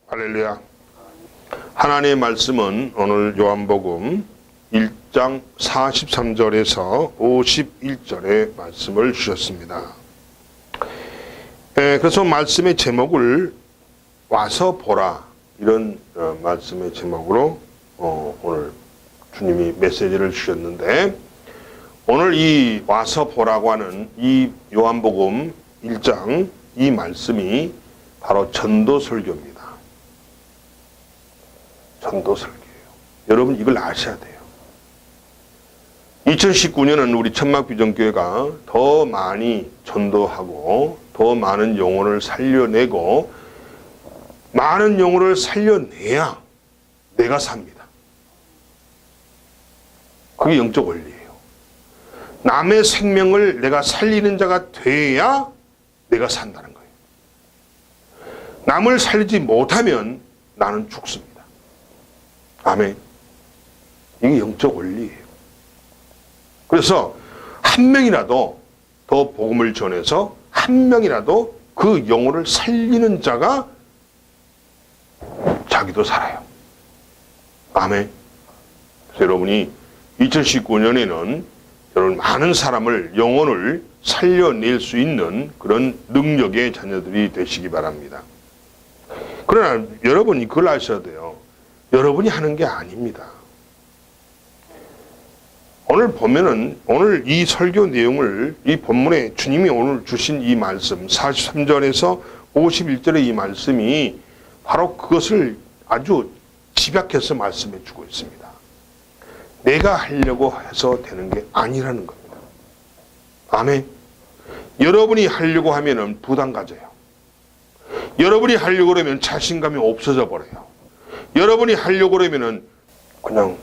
할렐루야. 하나님의 말씀은 오늘 요한복음 1장 43절에서 51절의 말씀을 주셨습니다. 그래서 말씀의 제목을 와서 보라, 이런 말씀의 제목으로 오늘 주님이 메시지를 주셨는데, 오늘 이 와서 보라고 하는 이 요한복음 1장 이 말씀이 바로 전도설교입니다. 전도설교예요. 여러분 이걸 아셔야 돼요. 2019년은 우리 천막비전교회가 더 많이 전도하고 더 많은 영혼을 살려내고, 많은 영혼을 살려내야 내가 삽니다. 그게 영적 원리예요. 남의 생명을 내가 살리는 자가 돼야 내가 산다는 거예요. 남을 살리지 못하면 나는 죽습니다. 아멘. 이게 영적 원리예요. 그래서 한 명이라도 더 복음을 전해서 한 명이라도 그 영혼을 살리는 자가 자기도 살아요. 아멘. 그래서 여러분이 2019년에는 여러분 많은 사람을, 영혼을 살려낼 수 있는 그런 능력의 자녀들이 되시기 바랍니다. 그러나 여러분이 그걸 아셔야 돼요. 여러분이 하는 게 아닙니다. 오늘 보면은, 오늘 이 설교 내용을, 이 본문에 주님이 오늘 주신 이 말씀 43절에서 51절의 이 말씀이 바로 그것을 아주 집약해서 말씀해 주고 있습니다. 내가 하려고 해서 되는 게 아니라는 겁니다. 아멘. 여러분이 하려고 하면은 부담 가져요. 여러분이 하려고 그러면 자신감이 없어져 버려요. 여러분이 하려고 그러면은 그냥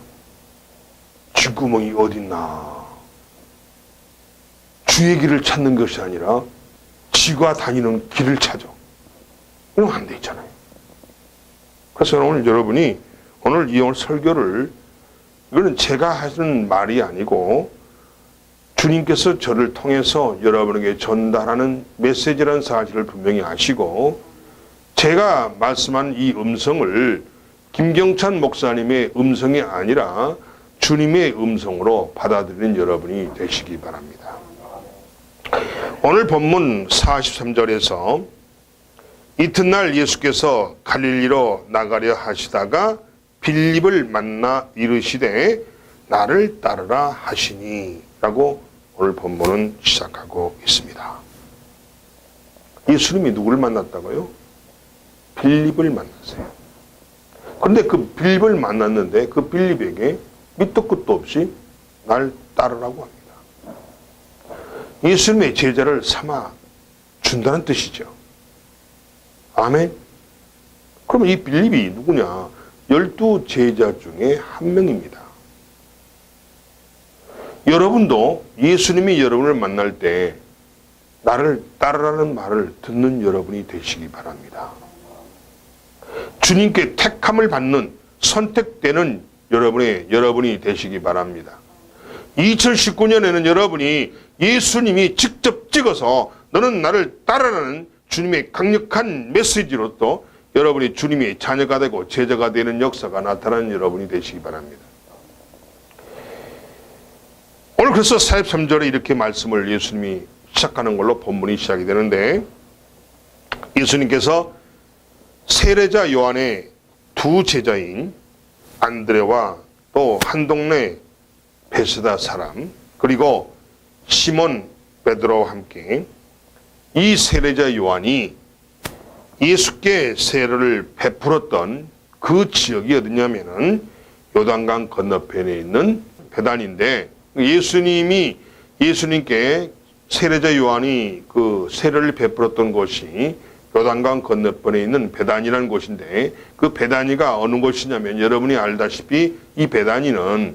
쥐구멍이 어딨나, 주의 길을 찾는 것이 아니라 쥐가 다니는 길을 찾아. 이러면 안 돼 있잖아요. 그래서 오늘 여러분이 오늘 이 설교를, 이거는 제가 하는 말이 아니고 주님께서 저를 통해서 여러분에게 전달하는 메시지라는 사실을 분명히 아시고, 제가 말씀한 이 음성을 김경찬 목사님의 음성이 아니라 주님의 음성으로 받아들이는 여러분이 되시기 바랍니다. 오늘 본문 43절에서 이튿날 예수께서 갈릴리로 나가려 하시다가 빌립을 만나 이르시되 나를 따르라 하시니 라고 오늘 본문은 시작하고 있습니다. 예수님이 누구를 만났다고요? 빌립을 만났어요. 그런데 그 빌립을 만났는데 그 빌립에게 밑도 끝도 없이 날 따르라고 합니다. 예수님의 제자를 삼아 준다는 뜻이죠. 아멘. 그러면 이 빌립이 누구냐? 12 제자 중에 한 명입니다. 여러분도 예수님이 여러분을 만날 때 나를 따르라는 말을 듣는 여러분이 되시기 바랍니다. 주님께 택함을 받는, 선택되는 여러분이 되시기 바랍니다. 2019년에는 여러분이 예수님이 직접 찍어서 너는 나를 따르라는 주님의 강력한 메시지로 또 여러분이 주님의 자녀가 되고 제자가 되는 역사가 나타나는 여러분이 되시기 바랍니다. 오늘 그래서 43절에 이렇게 말씀을 예수님이 시작하는 걸로 본문이 시작이 되는데, 예수님께서 세례자 요한의 두 제자인 안드레와 또 한 동네 베세다 사람, 그리고 시몬 베드로와 함께 이 세례자 요한이 예수께 세례를 베풀었던 그 지역이 어디냐면은 요단강 건너편에 있는 베단인데, 예수님께 세례자 요한이 그 세례를 베풀었던 곳이 요단강 건너편에 있는 베단이라는 곳인데, 그 베단이가 어느 곳이냐면 여러분이 알다시피 이 베단이는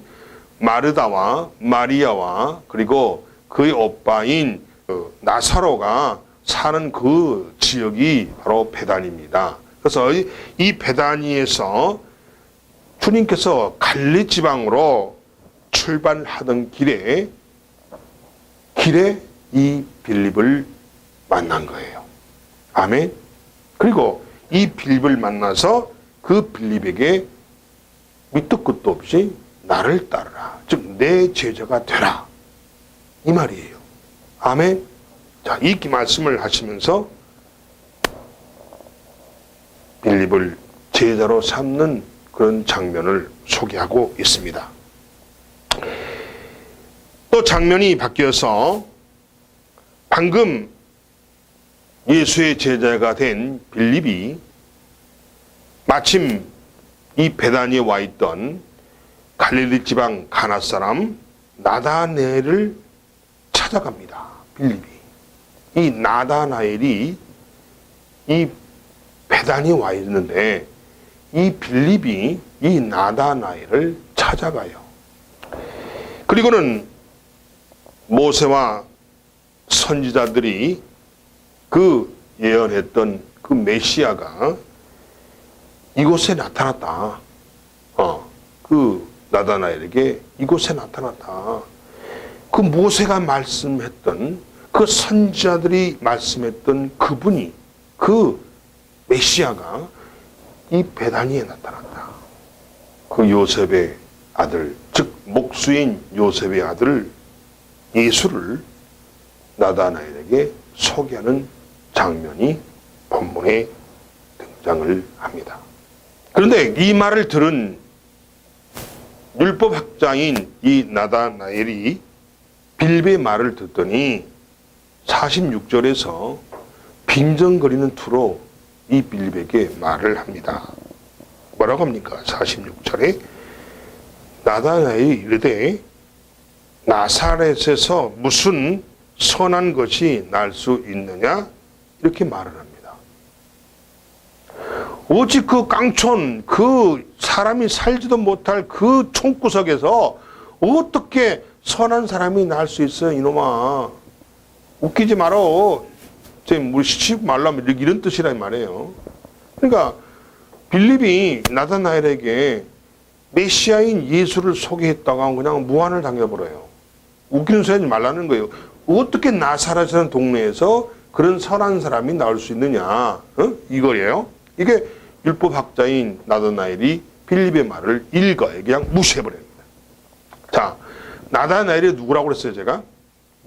마르다와 마리아와 그리고 그의 오빠인 나사로가 사는 그 지역이 바로 베단입니다. 그래서 이 베다니에서 주님께서 갈릴리 지방으로 출발하던 길에 이 빌립을 만난 거예요. 아멘. 그리고 이 빌립을 만나서 그 빌립에게 밑도 끝도 없이 나를 따르라. 즉 내 제자가 되라. 이 말이에요. 아멘. 자, 이 말씀을 하시면서 빌립을 제자로 삼는 그런 장면을 소개하고 있습니다. 또 장면이 바뀌어서 방금 예수의 제자가 된 빌립이 마침 이 베다니에 와 있던 갈릴리 지방 가나 사람 나다나엘을 찾아갑니다. 빌립이. 이 나다나엘이 이 베다니에 와 있는데 이 빌립이 이 나다나엘을 찾아가요. 그리고는 모세와 선지자들이 그 예언했던 그 메시아가 이곳에 나타났다. 그 나다나엘에게 이곳에 나타났다. 그 모세가 말씀했던 그 선지자들이 말씀했던 그분이 그 메시아가 이 베다니에 나타났다. 그 요셉의 아들, 즉 목수인 요셉의 아들 예수를 나다나엘에게 소개하는 장면이 본문에 등장을 합니다. 그런데 이 말을 들은 율법학자인 이 나다나엘이 빌립의 말을 듣더니 46절에서 빈정거리는 투로 이 빌립에게 말을 합니다. 뭐라고 합니까? 46절에 나다나엘이 이르되 나사렛에서 무슨 선한 것이 날 수 있느냐? 이렇게 말을 합니다. 오직 그 깡촌, 그 사람이 살지도 못할 그 총구석에서 어떻게 선한 사람이 날 수 있어요, 이놈아. 웃기지 말어. 우리 시치고 말라면 이런 뜻이란 말이에요. 그러니까 빌립이 나다나엘에게 메시아인 예수를 소개했다가 그냥 무한을 당해버려요. 웃기는 소리 하지 말라는 거예요. 어떻게 나사렛이라는 동네에서 그런 선한 사람이 나올 수 있느냐. 이거예요. 이게 율법학자인 나다나엘이 빌립의 말을 일거에 그냥 무시해버립니다. 자, 나다나엘이 누구라고 그랬어요, 제가?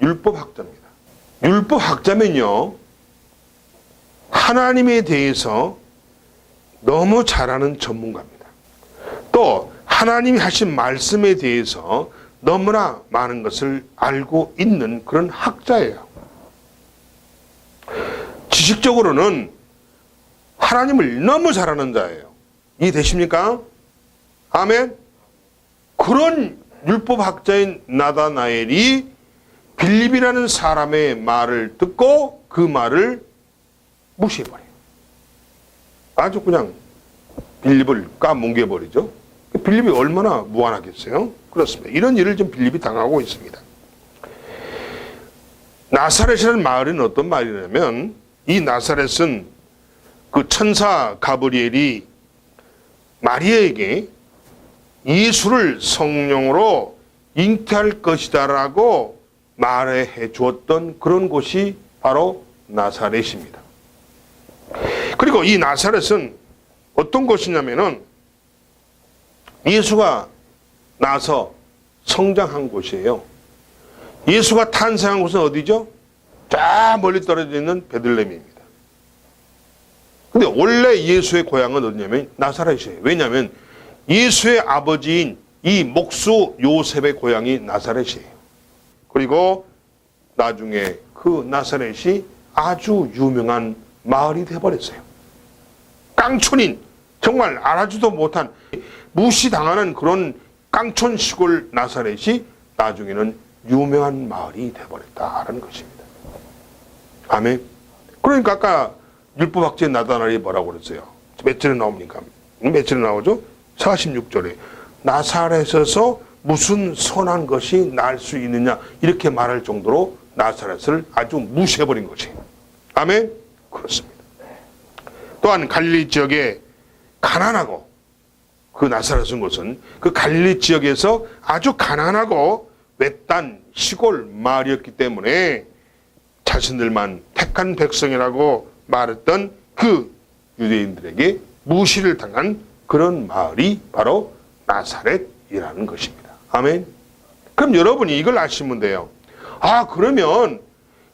율법학자입니다. 율법학자면요, 하나님에 대해서 너무 잘 아는 전문가입니다. 또 하나님이 하신 말씀에 대해서 너무나 많은 것을 알고 있는 그런 학자예요. 지식적으로는 하나님을 너무 잘 아는 자예요. 이해되십니까? 아멘. 그런 율법학자인 나다나엘이 빌립이라는 사람의 말을 듣고 그 말을 무시해버려요. 아주 그냥 빌립을 까뭉개버리죠. 빌립이 얼마나 무안하겠어요? 그렇습니다. 이런 일을 좀 빌립이 당하고 있습니다. 나사렛이라는 마을은 어떤 마을이냐면 이 나사렛은 그 천사 가브리엘이 마리아에게 예수를 성령으로 잉태할 것이다라고 말해 주었던 그런 곳이 바로 나사렛입니다. 그리고 이 나사렛은 어떤 곳이냐면은 예수가 나서 성장한 곳이에요. 예수가 탄생한 곳은 어디죠? 저 멀리 떨어져 있는 베들레헴입니다. 근데 원래 예수의 고향은 어디냐면 나사렛이에요. 왜냐하면 예수의 아버지인 이 목수 요셉의 고향이 나사렛이에요. 그리고 나중에 그 나사렛이 아주 유명한 마을이 되어버렸어요. 깡촌인, 정말 알아주도 못한 무시당하는 그런 깡촌 시골 나사렛이 나중에는 유명한 마을이 되어버렸다라는 것입니다. 아멘. 그러니까 아까 율법학자의 나다나엘이 뭐라고 그랬어요? 몇 절에 나옵니까? 몇 절에 나오죠? 46절에 나사렛에서 무슨 선한 것이 날 수 있느냐 이렇게 말할 정도로 나사렛을 아주 무시해버린 것이. 아멘. 그렇습니다. 또한 갈릴리 지역에 가난하고 그 나사렛은 곳은 그 갈릴리 지역에서 아주 가난하고 외딴 시골 마을이었기 때문에 자신들만 택한 백성이라고 말했던 그 유대인들에게 무시를 당한 그런 마을이 바로 나사렛이라는 것입니다. 아멘. 그럼 여러분이 이걸 아시면 돼요. 아, 그러면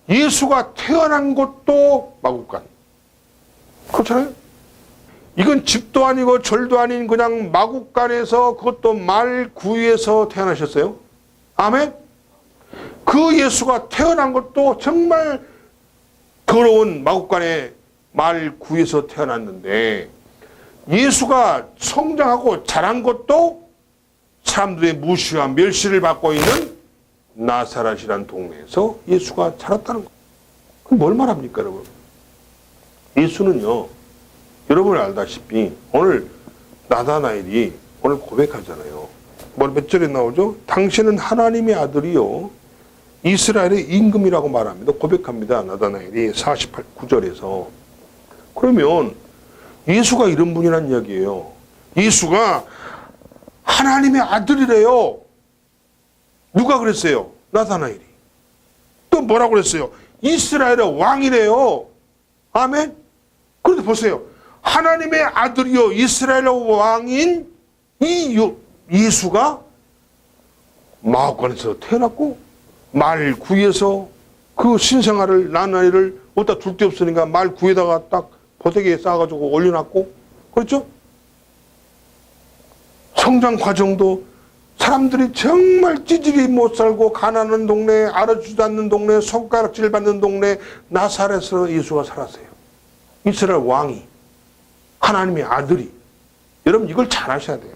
예수가 태어난 곳도 마국간. 그렇잖아요. 이건 집도 아니고 절도 아닌 그냥 마국간에서, 그것도 말 구유에서 태어나셨어요. 아멘. 그 예수가 태어난 것도 정말 더러운 마국간의 말 구유에서 태어났는데, 예수가 성장하고 자란 것도 사람들의 무시와 멸시를 받고 있는 나사렛이라는 동네에서 예수가 자랐다는 거예요. 그럼 뭘 말합니까, 여러분? 예수는요, 여러분이 알다시피 오늘 나다나엘이 오늘 고백하잖아요. 몇 절에 나오죠? 당신은 하나님의 아들이요 이스라엘의 임금이라고 말합니다. 고백합니다. 나다나엘이 49절에서. 그러면 예수가 이런 분이란 이야기예요. 예수가 하나님의 아들이래요. 누가 그랬어요? 나다나엘이. 또 뭐라고 그랬어요? 이스라엘의 왕이래요. 아멘. 그런데 보세요. 하나님의 아들이요 이스라엘의 왕인 이 예수가 마옥간에서 태어났고 말 구에서 그 신생아를 나나이를 어디다 둘 데 없으니까 말 구에다가 딱 보대기에 쌓아가지고 올려놨고, 그렇죠? 성장 과정도 사람들이 정말 찌질이 못 살고 가난한 동네, 알아주지 않는 동네, 손가락질 받는 동네 나사렛에서 예수가 살았어요. 이스라엘 왕이, 하나님의 아들이. 여러분 이걸 잘 아셔야 돼요.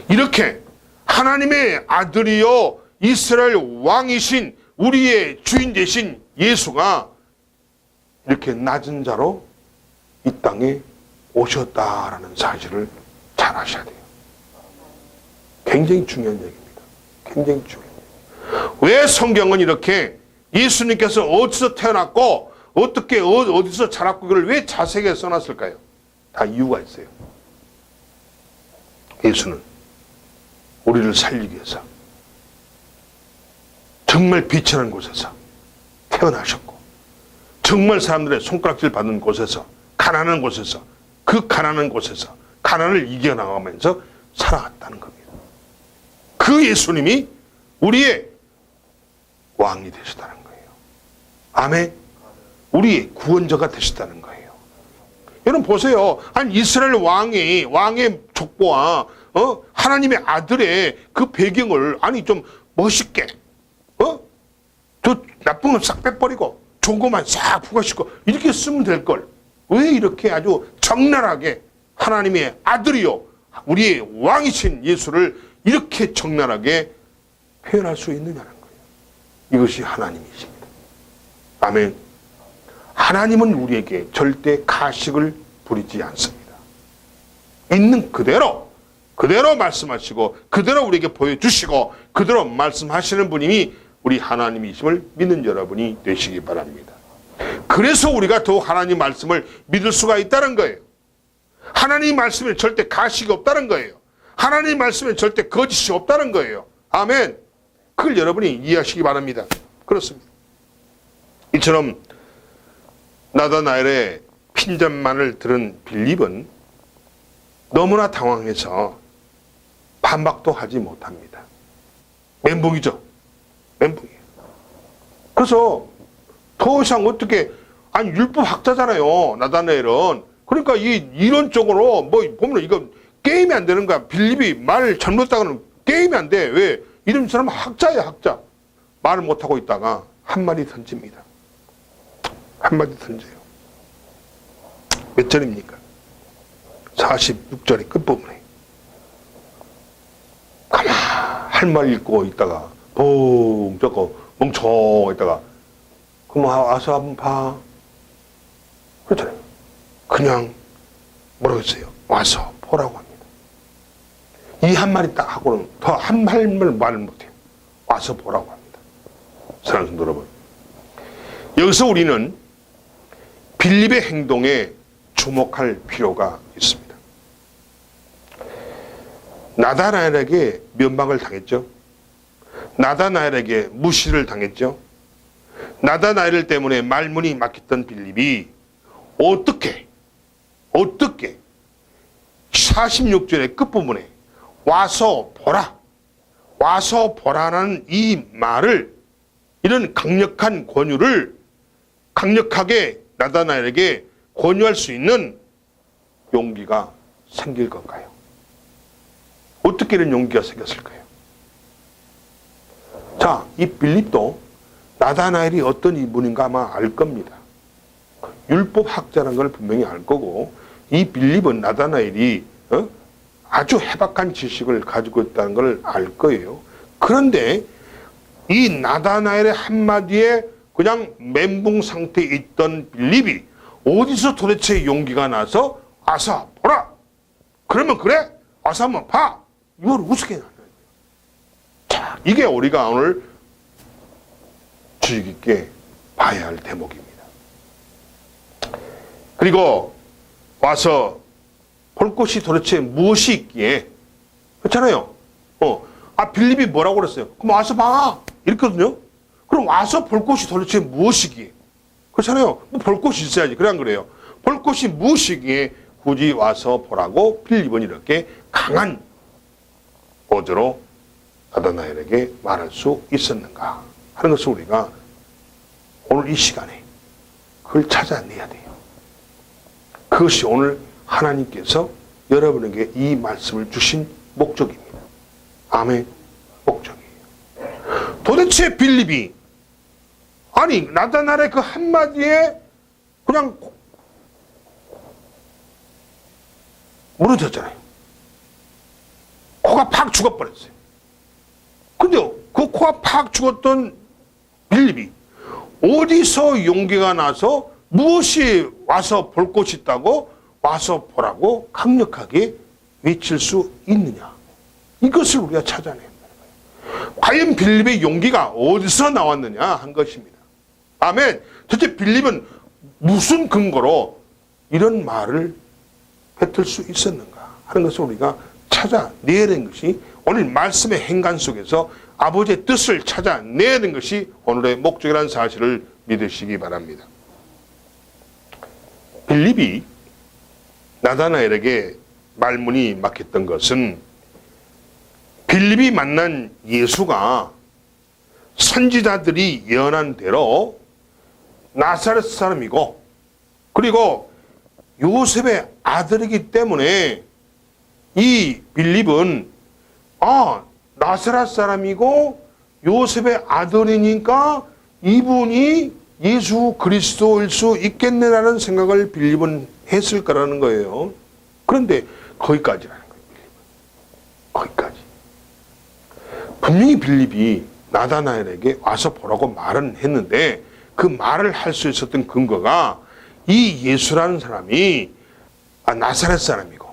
이렇게 하나님의 아들이요 이스라엘 왕이신 우리의 주인 되신 예수가 이렇게 낮은 자로 이 땅에 오셨다라는 사실을 잘 아셔야 돼요. 굉장히 중요한 얘기입니다. 굉장히 중요한 얘기입니다. 왜 성경은 이렇게 예수님께서 어디서 태어났고 어떻게 어디서 자랐고 이걸 왜 자세하게 써놨을까요? 다 이유가 있어요. 예수는 우리를 살리기 위해서 정말 비천한 곳에서 태어나셨고 정말 사람들의 손가락질 받는 곳에서 가난한 곳에서 그 가난한 곳에서 가난을 이겨나가면서 살아갔다는 겁니다. 그 예수님이 우리의 왕이 되셨다는 거예요. 아멘. 우리의 구원자가 되셨다는 거예요. 여러분 보세요. 한 이스라엘 왕의 족보와 하나님의 아들의 그 배경을 아니 좀 멋있게 저 나쁜 건 싹 빼버리고 좋은 것만 싹 부가시고 이렇게 쓰면 될 걸. 왜 이렇게 아주 적나라하게 하나님의 아들이요 우리의 왕이신 예수를 이렇게 적나라하게 표현할 수 있느냐는 거예요. 이것이 하나님이십니다. 아멘. 하나님은 우리에게 절대 가식을 부리지 않습니다. 있는 그대로 말씀하시고 그대로 우리에게 보여주시고 그대로 말씀하시는 분이 우리 하나님이심을 믿는 여러분이 되시기 바랍니다. 그래서 우리가 더욱 하나님 말씀을 믿을 수가 있다는 거예요. 하나님 말씀에 절대 가식이 없다는 거예요. 하나님 말씀에 절대 거짓이 없다는 거예요. 아멘. 그걸 여러분이 이해하시기 바랍니다. 그렇습니다. 이처럼 나다나엘의 핀잔만을 들은 빌립은 너무나 당황해서 반박도 하지 못합니다. 멘붕이죠. 멘붕이에요. 그래서 더 이상 어떻게, 아니 율법학자잖아요 나다나엘은. 그러니까 이론적으로 뭐 보면 이거 게임이 안 되는 거야. 빌립이 말 잘못했다가는 게임이 안 돼. 왜? 이런 사람은 학자야 학자. 말을 못하고 있다가 한마디 던집니다. 한마디 던져요. 몇 절입니까? 46절의 끝부분에 가만 할 말 읽고 있다가 붕 쩌고 멍청했다가 그럼 와서 한번 봐. 그렇잖아요. 그냥 뭐라고 했어요? 와서 보라고 합니다. 이 한 마디 딱 하고는 더 한 말을 말을 못해요. 와서 보라고 합니다. 사랑하는 성도 여러분, 여기서 우리는 빌립의 행동에 주목할 필요가 있습니다. 나다나엘에게 면박을 당했죠. 나다나엘에게 무시를 당했죠. 나다나엘 때문에 말문이 막혔던 빌립이 어떻게 어떻게 46절의 끝부분에 와서 보라, 와서 보라는 이 말을, 이런 강력한 권유를 강력하게 나다나엘에게 권유할 수 있는 용기가 생길 건가요? 어떻게 이런 용기가 생겼을까요? 자, 이 빌립도 나다나엘이 어떤 인물인가 아마 알 겁니다. 율법학자라는 걸 분명히 알 거고, 이 빌립은 나다나엘이 아주 해박한 지식을 가지고 있다는 걸 알 거예요. 그런데 이 나다나엘의 한마디에 그냥 멘붕 상태에 있던 빌립이 어디서 도대체 용기가 나서 와서 보라, 그러면 그래, 와서 한번 봐, 이걸 우습게 나는 거예요. 자, 이게 우리가 오늘 주의 깊게 봐야 할 대목입니다. 그리고 와서 볼 것이 도대체 무엇이 있기에, 그렇잖아요. 빌립이 뭐라고 그랬어요? 그럼 와서 봐, 이랬거든요. 그럼 와서 볼 것이 도대체 무엇이기에, 그렇잖아요. 뭐 볼 것이 있어야지. 그래 안 그래요? 볼 것이 무엇이기에 굳이 와서 보라고 빌립은 이렇게 강한 어조로 나다나엘에게 말할 수 있었는가 하는 것을 우리가 오늘 이 시간에 그걸 찾아내야 돼요. 그것이 오늘 하나님께서 여러분에게 이 말씀을 주신 목적입니다. 아멘. 목적이에요. 도대체 빌립이, 아니 나다나엘의 그 한마디에 그냥 무너졌잖아요. 코가 팍 죽어버렸어요. 근데 그 코가 팍 죽었던 빌립이 어디서 용기가 나서 무엇이 와서 볼 곳이 있다고 와서 보라고 강력하게 외칠 수 있느냐, 이것을 우리가 찾아내야 돼요. 과연 빌립의 용기가 어디서 나왔느냐 한 것입니다. 아멘. 도대체 빌립은 무슨 근거로 이런 말을 뱉을 수 있었는가 하는 것을 우리가 찾아내야 되는 것이, 오늘 말씀의 행간 속에서 아버지의 뜻을 찾아내야 되는 것이 오늘의 목적이라는 사실을 믿으시기 바랍니다. 빌립이 나다나엘에게 말문이 막혔던 것은 빌립이 만난 예수가 선지자들이 예언한 대로 나사렛 사람이고, 그리고 요셉의 아들이기 때문에 이 빌립은 나사렛 사람이고 요셉의 아들이니까 이분이 예수 그리스도일 수 있겠네라는 생각을 빌립은 했을 거라는 거예요. 그런데 거기까지라는 거예요. 거기까지. 분명히 빌립이 나다나엘에게 와서 보라고 말은 했는데, 그 말을 할 수 있었던 근거가 이 예수라는 사람이 나사렛 사람이고,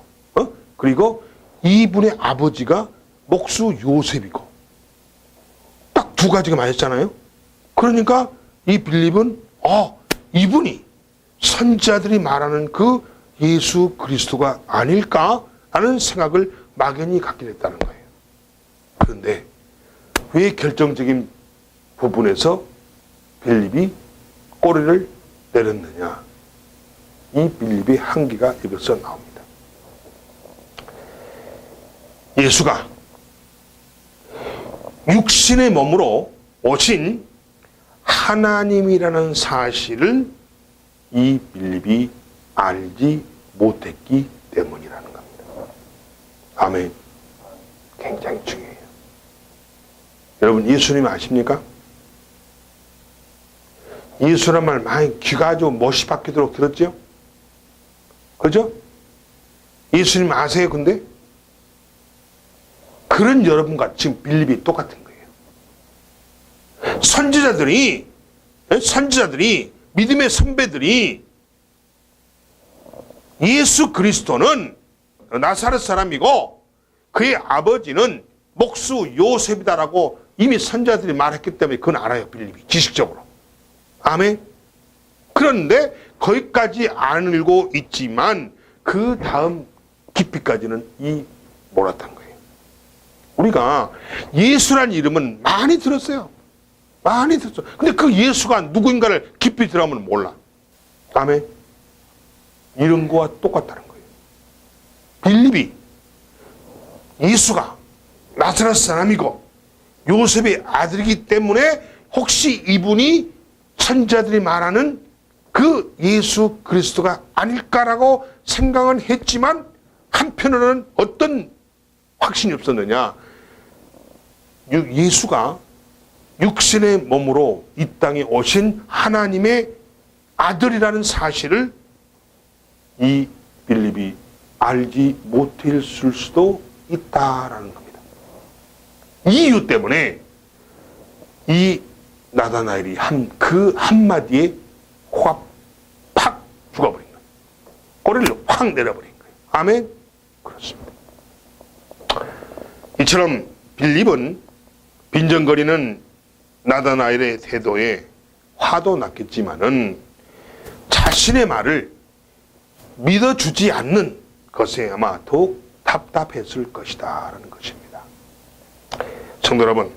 그리고 이분의 아버지가 목수 요셉이고, 딱 두 가지가 맞았잖아요. 그러니까 이 빌립은 이분이 선지자들이 말하는 그 예수 그리스도가 아닐까 하는 생각을 막연히 갖게 됐다는 거예요. 그런데 왜 결정적인 부분에서 빌립이 꼬리를 내렸느냐, 이 빌립의 한계가 여기서 나옵니다. 예수가 육신의 몸으로 오신 하나님이라는 사실을 이 빌립이 알지 못했기 때문이라는 겁니다. 아멘. 굉장히 중요해요. 여러분, 예수님 아십니까? 예수란 말 많이 귀가 아주 못이 박히도록 들었죠? 그죠? 예수님 아세요, 근데? 그런 여러분과 지금 빌립이 똑같은 거예요. 선지자들이, 믿음의 선배들이 예수 그리스도는 나사렛 사람이고 그의 아버지는 목수 요셉이다라고 이미 선지자들이 말했기 때문에 그건 알아요, 빌립이. 지식적으로. 아멘. 그런데 거기까지 알고 있지만 그 다음 깊이까지는 몰랐던 거예요. 우리가 예수란 이름은 많이 들었어요. 많이 들었어요. 근데 그 예수가 누구인가를 깊이 들어가면 몰라. 아멘. 이런 거와 똑같다는 거예요. 빌립이 예수가 나사렛 사람이고 요셉의 아들이기 때문에 혹시 이분이 선지자들이 말하는 그 예수 그리스도가 아닐까라고 생각은 했지만 한편으로는 어떤 확신이 없었느냐. 예수가 육신의 몸으로 이 땅에 오신 하나님의 아들이라는 사실을 이 빌립이 알지 못했을 수도 있다라는 겁니다. 이 이유 때문에 이 나다나엘이 그 한마디에 코가 팍 죽어버린 거예요. 꼬리를 확 내려버린 거예요. 아멘? 그렇습니다. 이처럼 빌립은 빈정거리는 나다나엘의 태도에 화도 났겠지만은 자신의 말을 믿어주지 않는 것에 아마 더욱 답답했을 것이다 라는 것입니다. 성도 여러분,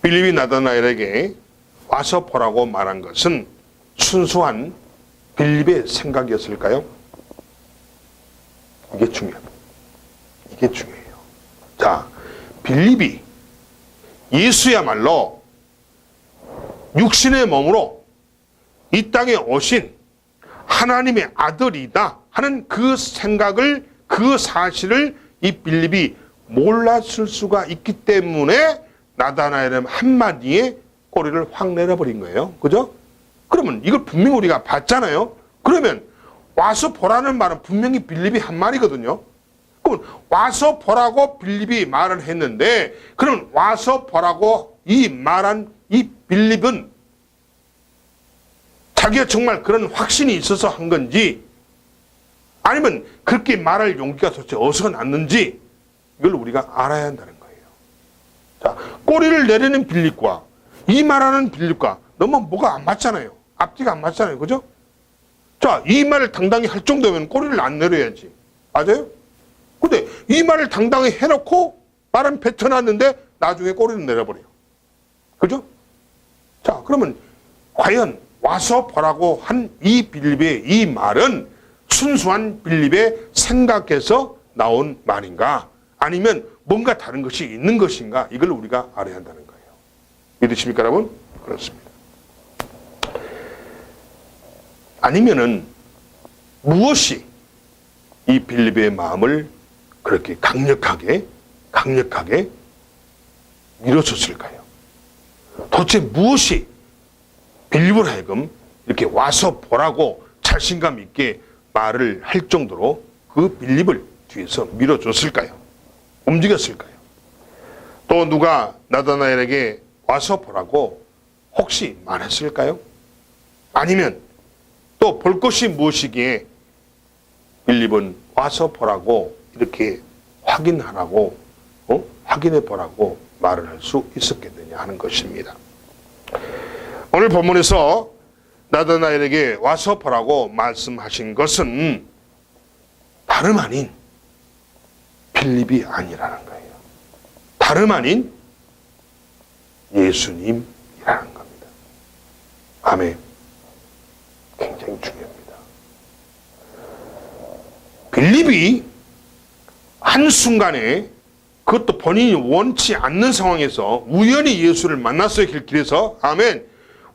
빌립이 나다나엘에게 와서 보라고 말한 것은 순수한 빌립의 생각이었을까요? 이게 중요합니다. 이게 중요해요. 자, 빌립이 예수야말로 육신의 몸으로 이 땅에 오신 하나님의 아들이다 하는 그 생각을, 그 사실을 이 빌립이 몰랐을 수가 있기 때문에 나다나엘의 한마디에 꼬리를 확 내려버린 거예요. 그죠? 그러면 이걸 분명히 우리가 봤잖아요. 그러면 와서 보라는 말은 분명히 빌립이 한 말이거든요. 그럼 와서 보라고 빌립이 말을 했는데, 그럼 와서 보라고 이 말한 이 빌립은 자기가 정말 그런 확신이 있어서 한 건지, 아니면 그렇게 말할 용기가 도대체 어디서 났는지, 이걸 우리가 알아야 한다는 거예요. 자, 꼬리를 내리는 빌립과 이 말하는 빌립과 너무 뭐가 안 맞잖아요. 앞뒤가 안 맞잖아요. 그죠? 자, 이 말을 당당히 할 정도면 꼬리를 안 내려야지. 맞아요? 근데 이 말을 당당히 해놓고 말은 뱉어놨는데 나중에 꼬리를 내려버려요. 그죠? 자, 그러면 과연 와서 보라고 한 이 빌립의 이 말은 순수한 빌립의 생각에서 나온 말인가? 아니면 뭔가 다른 것이 있는 것인가? 이걸 우리가 알아야 한다는 거예요. 믿으십니까, 여러분? 그렇습니다. 아니면은 무엇이 이 빌립의 마음을 그렇게 강력하게 밀어줬을까요? 도대체 무엇이 빌립을 하여금 이렇게 와서 보라고 자신감 있게 말을 할 정도로 그 빌립을 뒤에서 밀어줬을까요? 움직였을까요? 또 누가 나다나엘에게 와서 보라고 혹시 말했을까요? 아니면 또 볼 것이 무엇이기에 빌립은 와서 보라고 이렇게 확인하라고 확인해 보라고 말을 할 수 있었겠느냐 하는 것입니다. 오늘 본문에서 나다나엘에게 와서 보라고 말씀하신 것은 다름 아닌 빌립이 아니라는 거예요. 다름 아닌 예수님이라는 겁니다. 아멘. 굉장히 중요합니다. 빌립이 한순간에, 그것도 본인이 원치 않는 상황에서 우연히 예수를 만났어요. 길에서. 아멘.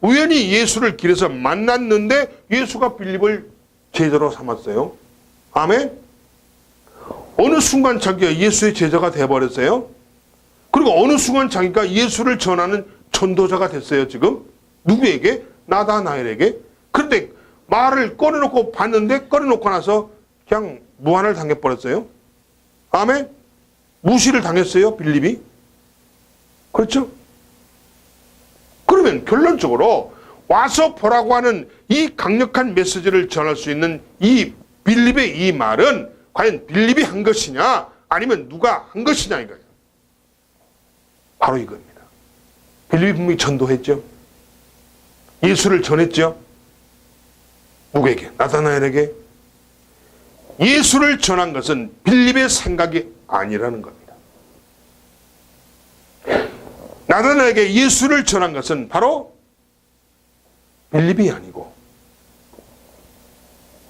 우연히 예수를 길에서 만났는데 예수가 빌립을 제자로 삼았어요. 아멘. 어느 순간 자기가 예수의 제자가 되어버렸어요. 그리고 어느 순간 자기가 예수를 전하는 전도자가 됐어요. 지금 누구에게? 나다나엘에게. 그런데 말을 꺼내놓고 봤는데, 꺼내놓고 나서 그냥 무한을 당해버렸어요. 아멘. 무시를 당했어요, 빌립이. 그렇죠? 그러면 결론적으로 와서 보라고 하는 이 강력한 메시지를 전할 수 있는 이 빌립의 이 말은 과연 빌립이 한 것이냐, 아니면 누가 한 것이냐 이거예요. 바로 이겁니다. 빌립이 분명히 전도했죠. 예수를 전했죠. 누구에게? 나다나엘에게. 예수를 전한 것은 빌립의 생각이 아니라는 겁니다. 나다나엘에게 예수를 전한 것은 바로 빌립이 아니고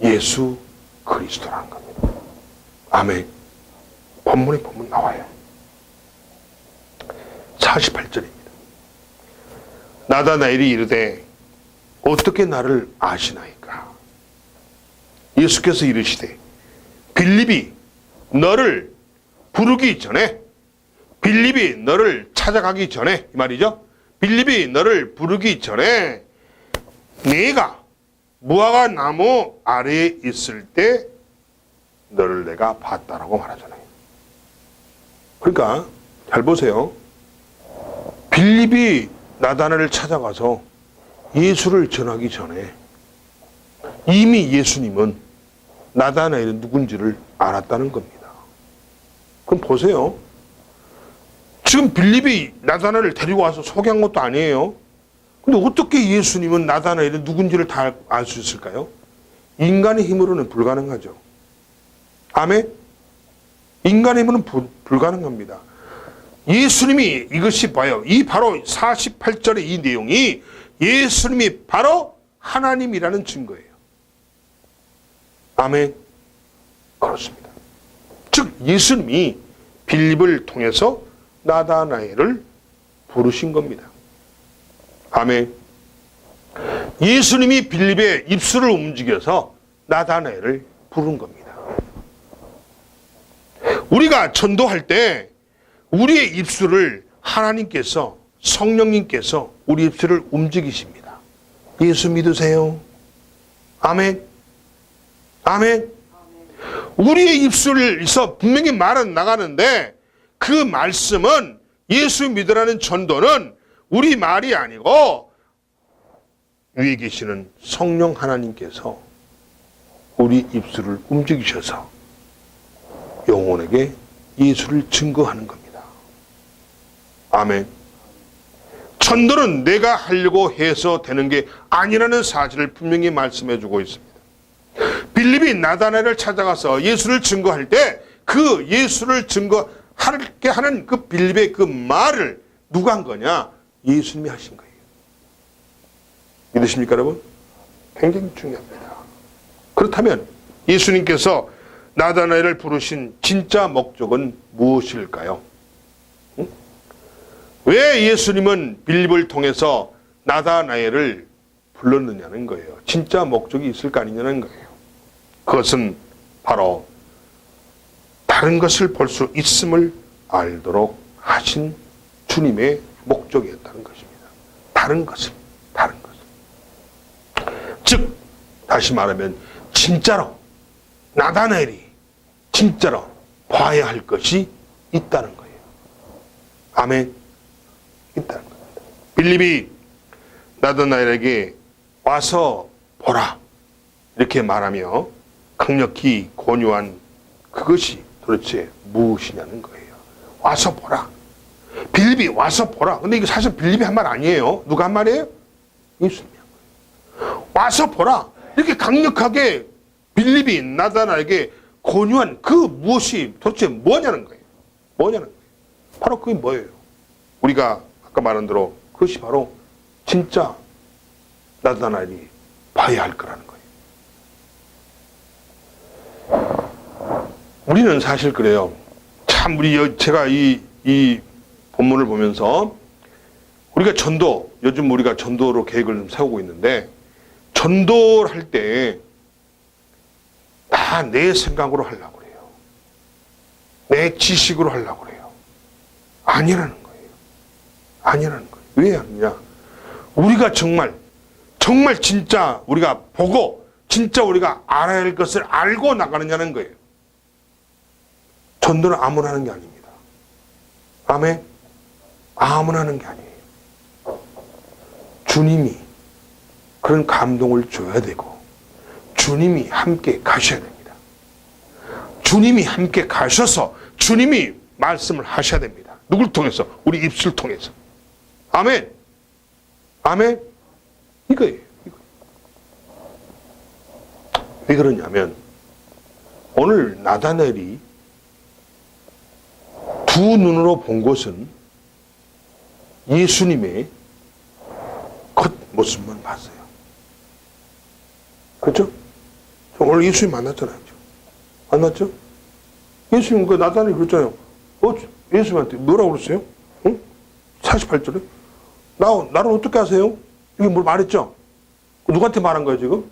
예수 그리스도라는 겁니다. 아멘. 본문 나와요. 48절입니다. 나다나엘이 이르되 어떻게 나를 아시나이까? 예수께서 이르시되 빌립이 너를 부르기 전에, 빌립이 너를 찾아가기 전에, 이 말이죠. 빌립이 너를 부르기 전에 네가 무화과 나무 아래에 있을 때 너를 내가 봤다라고 말하잖아요. 그러니까 잘 보세요. 빌립이 나다나엘을 찾아가서 예수를 전하기 전에 이미 예수님은 나다나엘이 누군지를 알았다는 겁니다. 그럼 보세요. 지금 빌립이 나다나엘을 데리고 와서 소개한 것도 아니에요. 근데 어떻게 예수님은 나다나엘이 누군지를 다 알 수 있을까요? 인간의 힘으로는 불가능하죠. 아멘? 인간의 힘으로는 불가능합니다. 예수님이 이것이 봐요. 이 바로 48절의 이 내용이 예수님이 바로 하나님이라는 증거예요. 아멘. 그렇습니다. 즉 예수님이 빌립을 통해서 나다나엘을 부르신 겁니다. 아멘. 예수님이 빌립의 입술을 움직여서 나다나엘을 부른 겁니다. 우리가 전도할 때 우리의 입술을 하나님께서, 성령님께서 우리 입술을 움직이십니다. 예수 믿으세요? 아멘. 아멘. 우리의 입술에서 분명히 말은 나가는데 그 말씀은, 예수 믿으라는 전도는 우리 말이 아니고 위에 계시는 성령 하나님께서 우리 입술을 움직이셔서 영혼에게 예수를 증거하는 겁니다. 아멘. 전도는 내가 하려고 해서 되는 게 아니라는 사실을 분명히 말씀해 주고 있습니다. 빌립이 나다나엘을 찾아가서 예수를 증거할 때 그 예수를 증거하게 하는 그 빌립의 그 말을 누가 한 거냐? 예수님이 하신 거예요. 믿으십니까, 여러분? 굉장히 중요합니다. 그렇다면 예수님께서 나다나엘을 부르신 진짜 목적은 무엇일까요? 응? 왜 예수님은 빌립을 통해서 나다나엘을 불렀느냐는 거예요. 진짜 목적이 있을 거 아니냐는 거예요. 그것은 바로 다른 것을 볼 수 있음을 알도록 하신 주님의 목적이었다는 것입니다. 다른 것을. 즉 다시 말하면 진짜로 나다나엘이 진짜로 봐야 할 것이 있다는 거예요. 아멘. 있다는 겁니다. 빌립이 나다나엘에게 와서 보라 이렇게 말하며 강력히 권유한 그것이 도대체 무엇이냐는 거예요. 와서 보라. 빌립이 와서 보라. 근데 이거 사실 빌립이 한 말 아니에요. 누가 한 말이에요? 예수님이 한 거예요. 와서 보라. 이렇게 강력하게 빌립이 나다나엘에게 권유한 그 무엇이 도대체 뭐냐는 거예요. 뭐냐는 거예요. 바로 그게 뭐예요? 우리가 아까 말한 대로 그것이 바로 진짜 나다나엘이 봐야 할 거라는 거예요. 우리는 사실 그래요. 참 제가 이 본문을 보면서 우리가 요즘 우리가 전도로 계획을 좀 세우고 있는데 전도를 할 때 다 내 생각으로 하려고 그래요. 내 지식으로 하려고 그래요. 아니라는 거예요. 아니라는 거예요. 왜 아니냐? 우리가 정말 진짜 우리가 보고 진짜 우리가 알아야 할 것을 알고 나가느냐는 거예요. 전도는 아무나 하는 게 아닙니다. 아멘? 아무나 하는 게 아니에요. 주님이 그런 감동을 줘야 되고 주님이 함께 가셔야 됩니다. 주님이 함께 가셔서 주님이 말씀을 하셔야 됩니다. 누굴 통해서? 우리 입술 통해서. 아멘? 아멘? 이거예요. 왜 그러냐면 오늘 나다나엘이 두 눈으로 본 것은 예수님의 겉모습만 봤어요. 그렇죠? 오늘 예수님 만났잖아요. 안 났죠? 예수님 그 나다나엘이 그랬잖아요. 예수님한테 뭐라고 그랬어요? 응? 48절에 나를 어떻게 아세요? 이게 뭘 말했죠? 누구한테 말한 거예요 지금?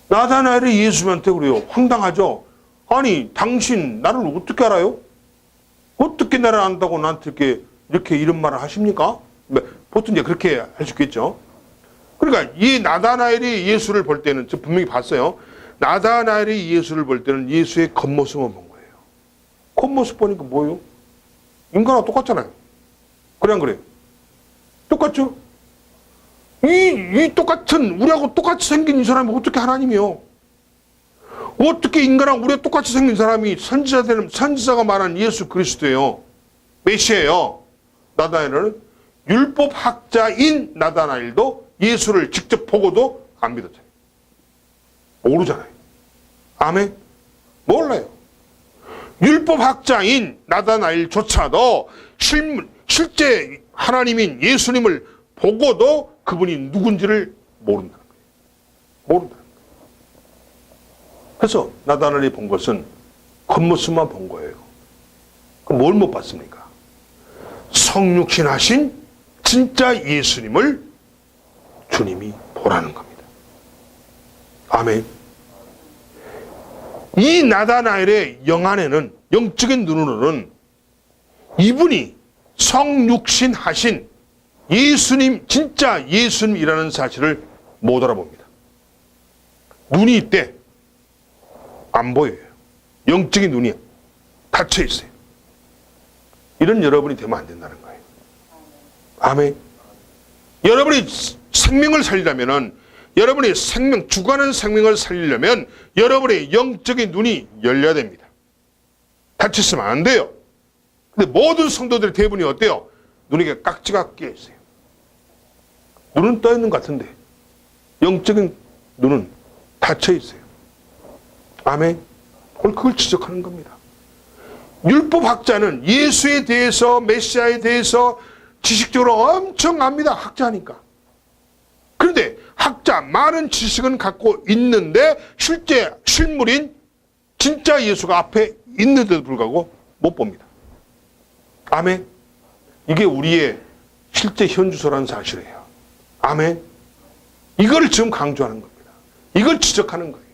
나다나엘이 예수님한테 그래요. 황당하죠? 아니 당신 나를 어떻게 알아요? 어떻게 나를 안다고 나한테 이렇게 이런 말을 하십니까? 보통 이제 그렇게 할 수 있겠죠. 그러니까 이 나다나엘이 예수를 볼 때는 저 분명히 봤어요. 나다나엘이 예수를 볼 때는 예수의 겉모습만 본 거예요. 겉모습 보니까 뭐예요? 인간하고 똑같잖아요. 그래 안 그래요? 똑같죠? 이 똑같은 우리하고 똑같이 생긴 이 사람이 어떻게 하나님이요? 어떻게 인간하고 우리가 똑같이 생긴 사람이 선지자가 말한 예수 그리스도예요. 메시아예요. 나다나엘은 율법학자인 나다나엘도 예수를 직접 보고도 안 믿었잖아요. 모르잖아요. 아멘? 몰라요. 율법학자인 나다나엘조차도 실제 하나님인 예수님을 보고도 그분이 누군지를 모른다는 거예요. 모른다는 거예요. 그래서 나다나엘이 본 것은 겉모습만 본 거예요. 그럼 뭘 못 봤습니까? 성육신하신 진짜 예수님을 주님이 보라는 겁니다. 아멘. 이 나다나엘의 영안에는, 영적인 눈으로는 이분이 성육신하신 예수님, 진짜 예수님이라는 사실을 못 알아봅니다. 눈이 있대. 안 보여요. 영적인 눈이 닫혀 있어요. 이런 여러분이 되면 안 된다는 거예요. 아멘. 여러분이 생명을 살리려면은, 여러분의 주관하는 생명을 살리려면 여러분의 영적인 눈이 열려야 됩니다. 닫혔으면 안 돼요. 근데 모든 성도들의 대부분이 어때요? 눈에 깍지가 끼어 있어요. 눈은 떠 있는 것 같은데 영적인 눈은 닫혀 있어요. 아멘. 오늘 그걸 지적하는 겁니다. 율법학자는 예수에 대해서, 메시아에 대해서 지식적으로 엄청 압니다. 학자니까. 그런데 학자, 많은 지식은 갖고 있는데 실제 실물인 진짜 예수가 앞에 있는데도 불구하고 못 봅니다. 아멘. 이게 우리의 실제 현주소라는 사실이에요. 아멘. 이걸 지금 강조하는 겁니다. 이걸 지적하는 거예요.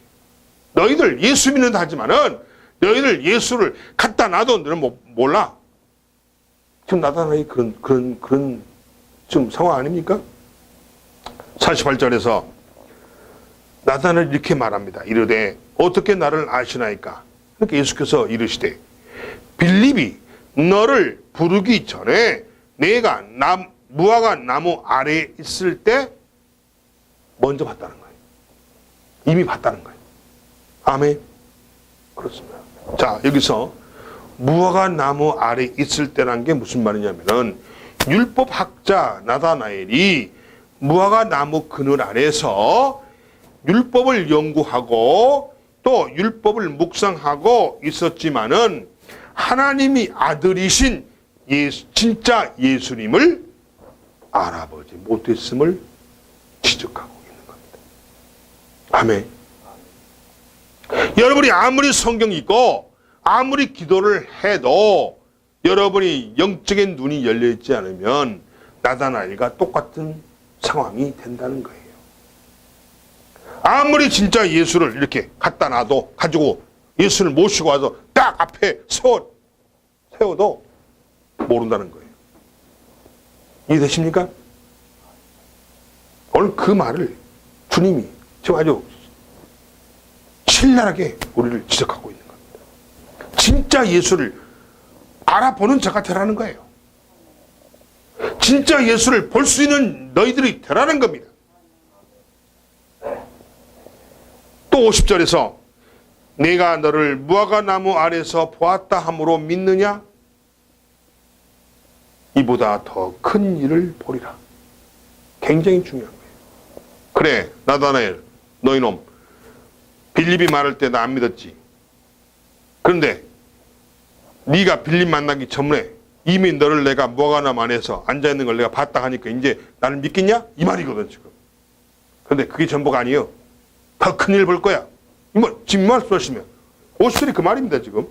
너희들 예수 믿는다 하지만은 너희들 예수를 갖다 놔도 너는 몰라. 지금 나다나엘이 그런 지금 상황 아닙니까? 48절에서 나다나엘이 이렇게 말합니다. 이르되 어떻게 나를 아시나이까? 그러니까 예수께서 이르시되 빌립이 너를 부르기 전에 내가 무화과 나무 아래에 있을 때 먼저 봤다는 거예요. 이미 봤다는 거예요. 아멘. 그렇습니다. 자, 여기서 무화과 나무 아래에 있을 때라는 게 무슨 말이냐면은 율법학자 나다나엘이 무화과 나무 그늘 아래서 율법을 연구하고 또 율법을 묵상하고 있었지만은 하나님이 아들이신 진짜 예수님을 알아보지 못했음을 지적하고 있는 겁니다. 아멘. 여러분이 아무리 성경 읽고 아무리 기도를 해도 여러분이 영적인 눈이 열려있지 않으면 나다나엘과 똑같은 상황이 된다는 거예요. 아무리 진짜 예수를 이렇게 갖다 놔도 가지고 예수를 모시고 와서 딱 앞에 세워도 모른다는 거예요. 이해되십니까? 오늘 그 말을 주님이 지금 아주 신랄하게 우리를 지적하고 있는 겁니다. 진짜 예수를 알아보는 자가 되라는 거예요. 진짜 예수를 볼 수 있는 너희들이 되라는 겁니다. 또 50절에서 내가 너를 무화과 나무 아래서 보았다 함으로 믿느냐? 이보다 더 큰 일을 보리라. 굉장히 중요한 거예요. 그래, 나다나엘, 너희 놈, 빌립이 말할 때 나 안 믿었지. 그런데 네가 빌립 만나기 전에 이미 너를 내가 무화과 나무 안에서 앉아있는 걸 내가 봤다 하니까 이제 나를 믿겠냐? 이 말이거든 지금. 그런데 그게 전부가 아니에요. 더 큰 일 볼 거야. 지금 말씀하시면 50절이 그 말입니다. 지금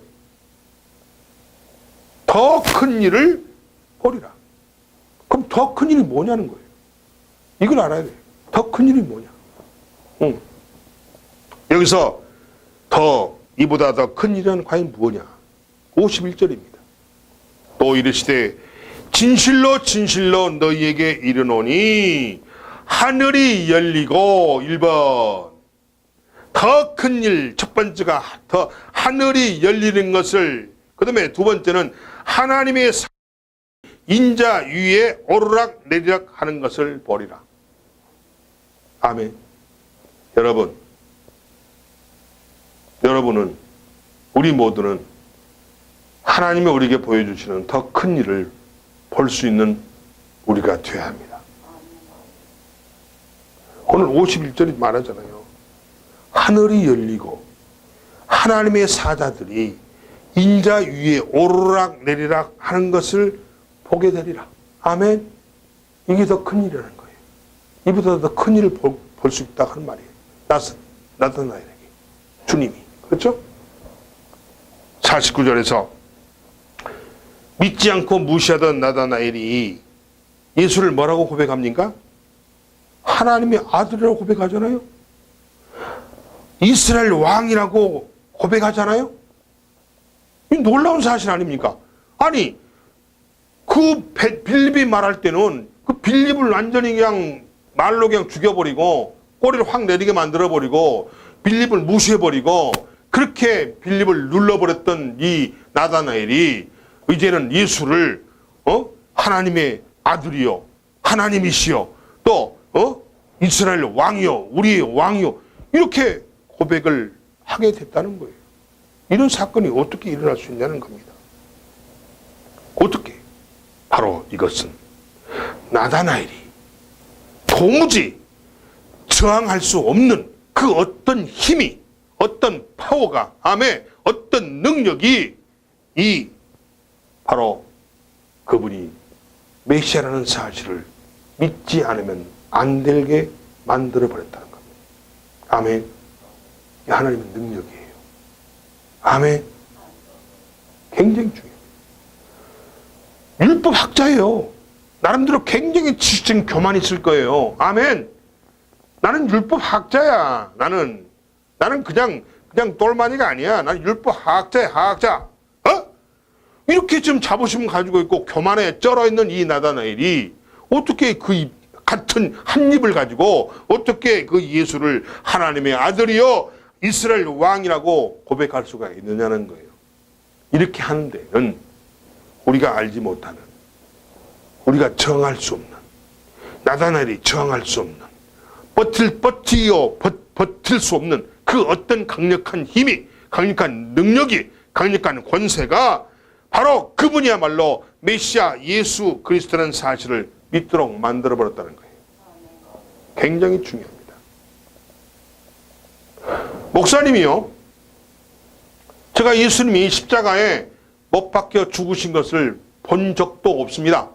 더 큰 일을 보리라. 그럼 더 큰 일이 뭐냐는 거예요. 이걸 알아야 돼요. 더 큰 일이 뭐냐. 여기서 이보다 더 큰 일은 과연 무엇이냐. 51절입니다. 또 이르시되 진실로 진실로 너희에게 이르노니 하늘이 열리고 1번 더 큰 일, 첫 번째가 더 하늘이 열리는 것을, 그 다음에 두 번째는 하나님의 인자 위에 오르락 내리락 하는 것을 보리라. 아멘. 여러분은, 우리 모두는 하나님이 우리에게 보여주시는 더 큰 일을 볼 수 있는 우리가 되어야 합니다. 오늘 51절이 말하잖아요. 하늘이 열리고 하나님의 사자들이 인자 위에 오르락 내리락 하는 것을 보게 되리라. 아멘. 이게 더 큰 일이라는 거예요. 이보다 더 큰 일을 볼 수 있다 하는 말이에요. 나타나에게 주님이. 그렇죠? 49절에서 믿지 않고 무시하던 나다나엘이 예수를 뭐라고 고백합니까? 하나님의 아들이라고 고백하잖아요. 이스라엘 왕이라고 고백하잖아요. 이 놀라운 사실 아닙니까? 아니, 그 빌립이 말할 때는 그 빌립을 완전히 그냥 말로 그냥 죽여버리고 꼬리를 확 내리게 만들어버리고 빌립을 무시해버리고 그렇게 빌립을 눌러버렸던 이 나다나엘이 이제는 예수를 하나님의 아들이요, 하나님이시요, 또 이스라엘 왕이요, 우리의 왕이요, 이렇게 고백을 하게 됐다는 거예요. 이런 사건이 어떻게 일어날 수 있냐는 겁니다. 어떻게? 바로 이것은 나다나엘이 도무지 저항할 수 없는 그 어떤 힘이, 어떤 파워가, 아멘, 어떤 능력이 바로 그분이 메시아라는 사실을 믿지 않으면 안 되게 만들어버렸다는 겁니다. 아멘. 이 하나님의 능력이에요. 아멘. 굉장히 중요해요. 율법학자예요. 나름대로 굉장히 지식적인 교만이 있을 거예요. 아멘. 나는 율법학자야. 나는 그냥 똘마니가 아니야. 나는 율법학자야, 학자. 이렇게 좀 자부심 가지고 있고 교만에 쩔어 있는 이 나다나엘이 어떻게 그 같은 한 입을 가지고 어떻게 그 예수를 하나님의 아들이요 이스라엘 왕이라고 고백할 수가 있느냐는 거예요. 이렇게 하는 데는 우리가 알지 못하는, 우리가 저항할 수 없는, 나다나엘이 저항할 수 없는, 버틸 수 없는 그 어떤 강력한 힘이, 강력한 능력이, 강력한 권세가 바로 그분이야말로 메시아 예수 그리스도라는 사실을 믿도록 만들어버렸다는 거예요. 굉장히 중요합니다. 목사님이요, 제가 예수님이 십자가에 못 박혀 죽으신 것을 본 적도 없습니다.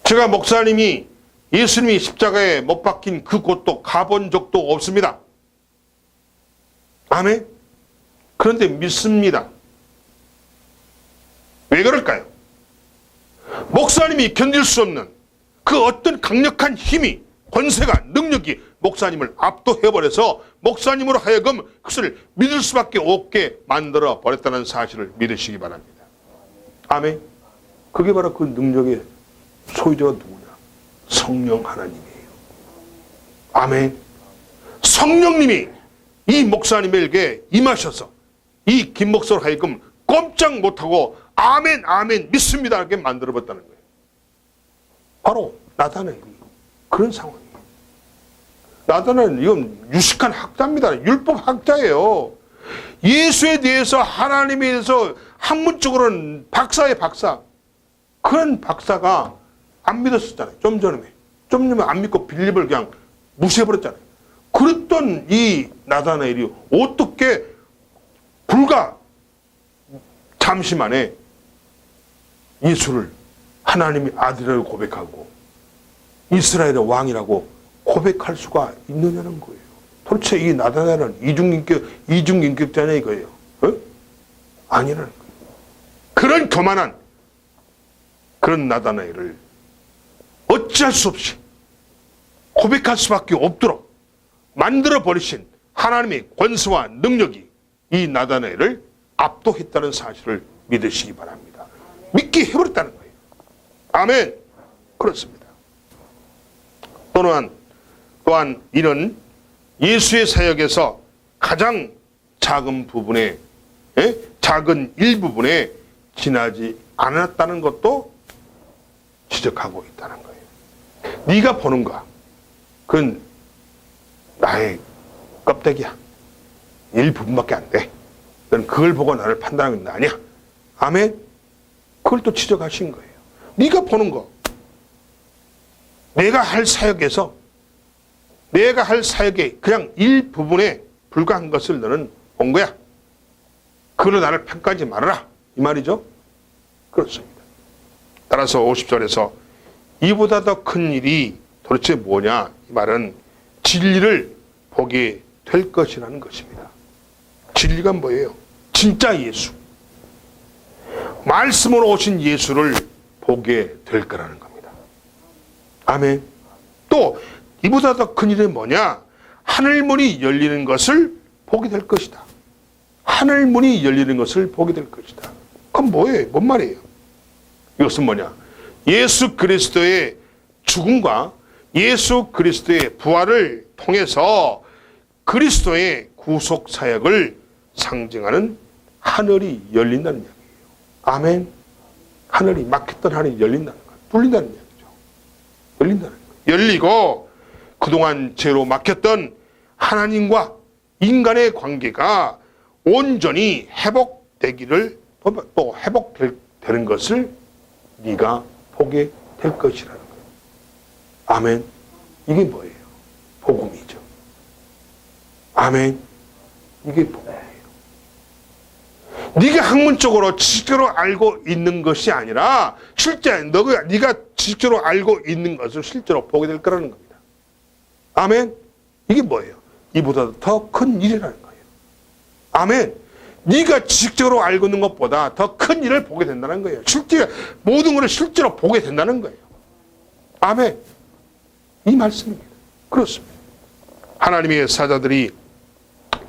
제가 목사님이 예수님이 십자가에 못 박힌 그 곳도 가본 적도 없습니다. 아멘. 그런데 믿습니다. 왜 그럴까요? 목사님이 견딜 수 없는 그 어떤 강력한 힘이, 권세가, 능력이 목사님을 압도해버려서 목사님으로 하여금 그것을 믿을 수밖에 없게 만들어 버렸다는 사실을 믿으시기 바랍니다. 아멘. 그게 바로 그 능력의 소유자가 누구냐? 성령 하나님이에요. 아멘. 성령님이 이 목사님에게 임하셔서 이 김 목사로 하여금 꼼짝 못하고 아멘 아멘 믿습니다 이렇게 만들어봤다는 거예요. 바로 나다나엘이 그런 상황이에요. 나다나엘은 이건 유식한 학자입니다. 율법 학자예요. 예수에 대해서, 하나님에 대해서 학문적으로는 박사의 박사. 그런 박사가 안 믿었었잖아요. 좀 전에 안 믿고 빌립을 그냥 무시해버렸잖아요. 그랬던 이 나다나엘이 어떻게 불과 잠시 만에 예수를 하나님의 아들이라고 고백하고 이스라엘의 왕이라고 고백할 수가 있느냐는 거예요. 도대체 이 나다나엘은 이중인격자냐 이거예요. 어? 아니라는 거예요. 그런 교만한 그런 나다나엘을 어찌할 수 없이 고백할 수밖에 없도록 만들어버리신 하나님의 권세와 능력이 이 나다나엘을 압도했다는 사실을 믿으시기 바랍니다. 믿게 해버렸다는 거예요. 아멘. 그렇습니다. 또한 이는 예수의 사역에서 가장 작은 부분에, 작은 일부분에 지나지 않았다는 것도 지적하고 있다는 거예요. 네가 보는 거, 그건 나의 껍데기야. 일부분밖에 안 돼. 넌 그걸 보고 나를 판단하는 건 아니야. 아멘. 그걸 또 지적하신 거예요. 네가 보는 거, 내가 할 사역에서 내가 할 사역의 그냥 일부분에 불과한 것을 너는 본 거야. 그걸로 나를 평가하지 말아라. 이 말이죠. 그렇습니다. 따라서 50절에서 이보다 더 큰 일이 도대체 뭐냐? 이 말은 진리를 보게 될 것이라는 것입니다. 진리가 뭐예요? 진짜 예수. 말씀으로 오신 예수를 보게 될 거라는 겁니다. 아멘. 또 이보다 더 큰 일은 뭐냐? 하늘문이 열리는 것을 보게 될 것이다. 하늘문이 열리는 것을 보게 될 것이다. 그럼 뭐예요? 뭔 말이에요? 이것은 뭐냐? 예수 그리스도의 죽음과 예수 그리스도의 부활을 통해서 그리스도의 구속 사역을 상징하는 하늘이 열린다는 이야기예요. 아멘. 하늘이 막혔던 하늘이 열린다는 거예요. 뚫린다는 이야기죠. 열린다는 거예요. 열리고 그동안 죄로 막혔던 하나님과 인간의 관계가 온전히 회복되기를 또 회복되는 것을 네가 보게 될 것이라는 거예요. 아멘. 이게 뭐예요? 복음이죠. 아멘. 이게 복음이에요. 네가 학문적으로 지식적으로 알고 있는 것이 아니라 실제 네가 지식적으로 알고 있는 것을 실제로 보게 될 거라는 겁니다. 아멘. 이게 뭐예요? 이보다 더 큰 일이라는 거예요. 아멘. 네가 지식적으로 알고 있는 것보다 더 큰 일을 보게 된다는 거예요. 실제 모든 것을 실제로 보게 된다는 거예요. 아멘. 이 말씀입니다. 그렇습니다. 하나님의 사자들이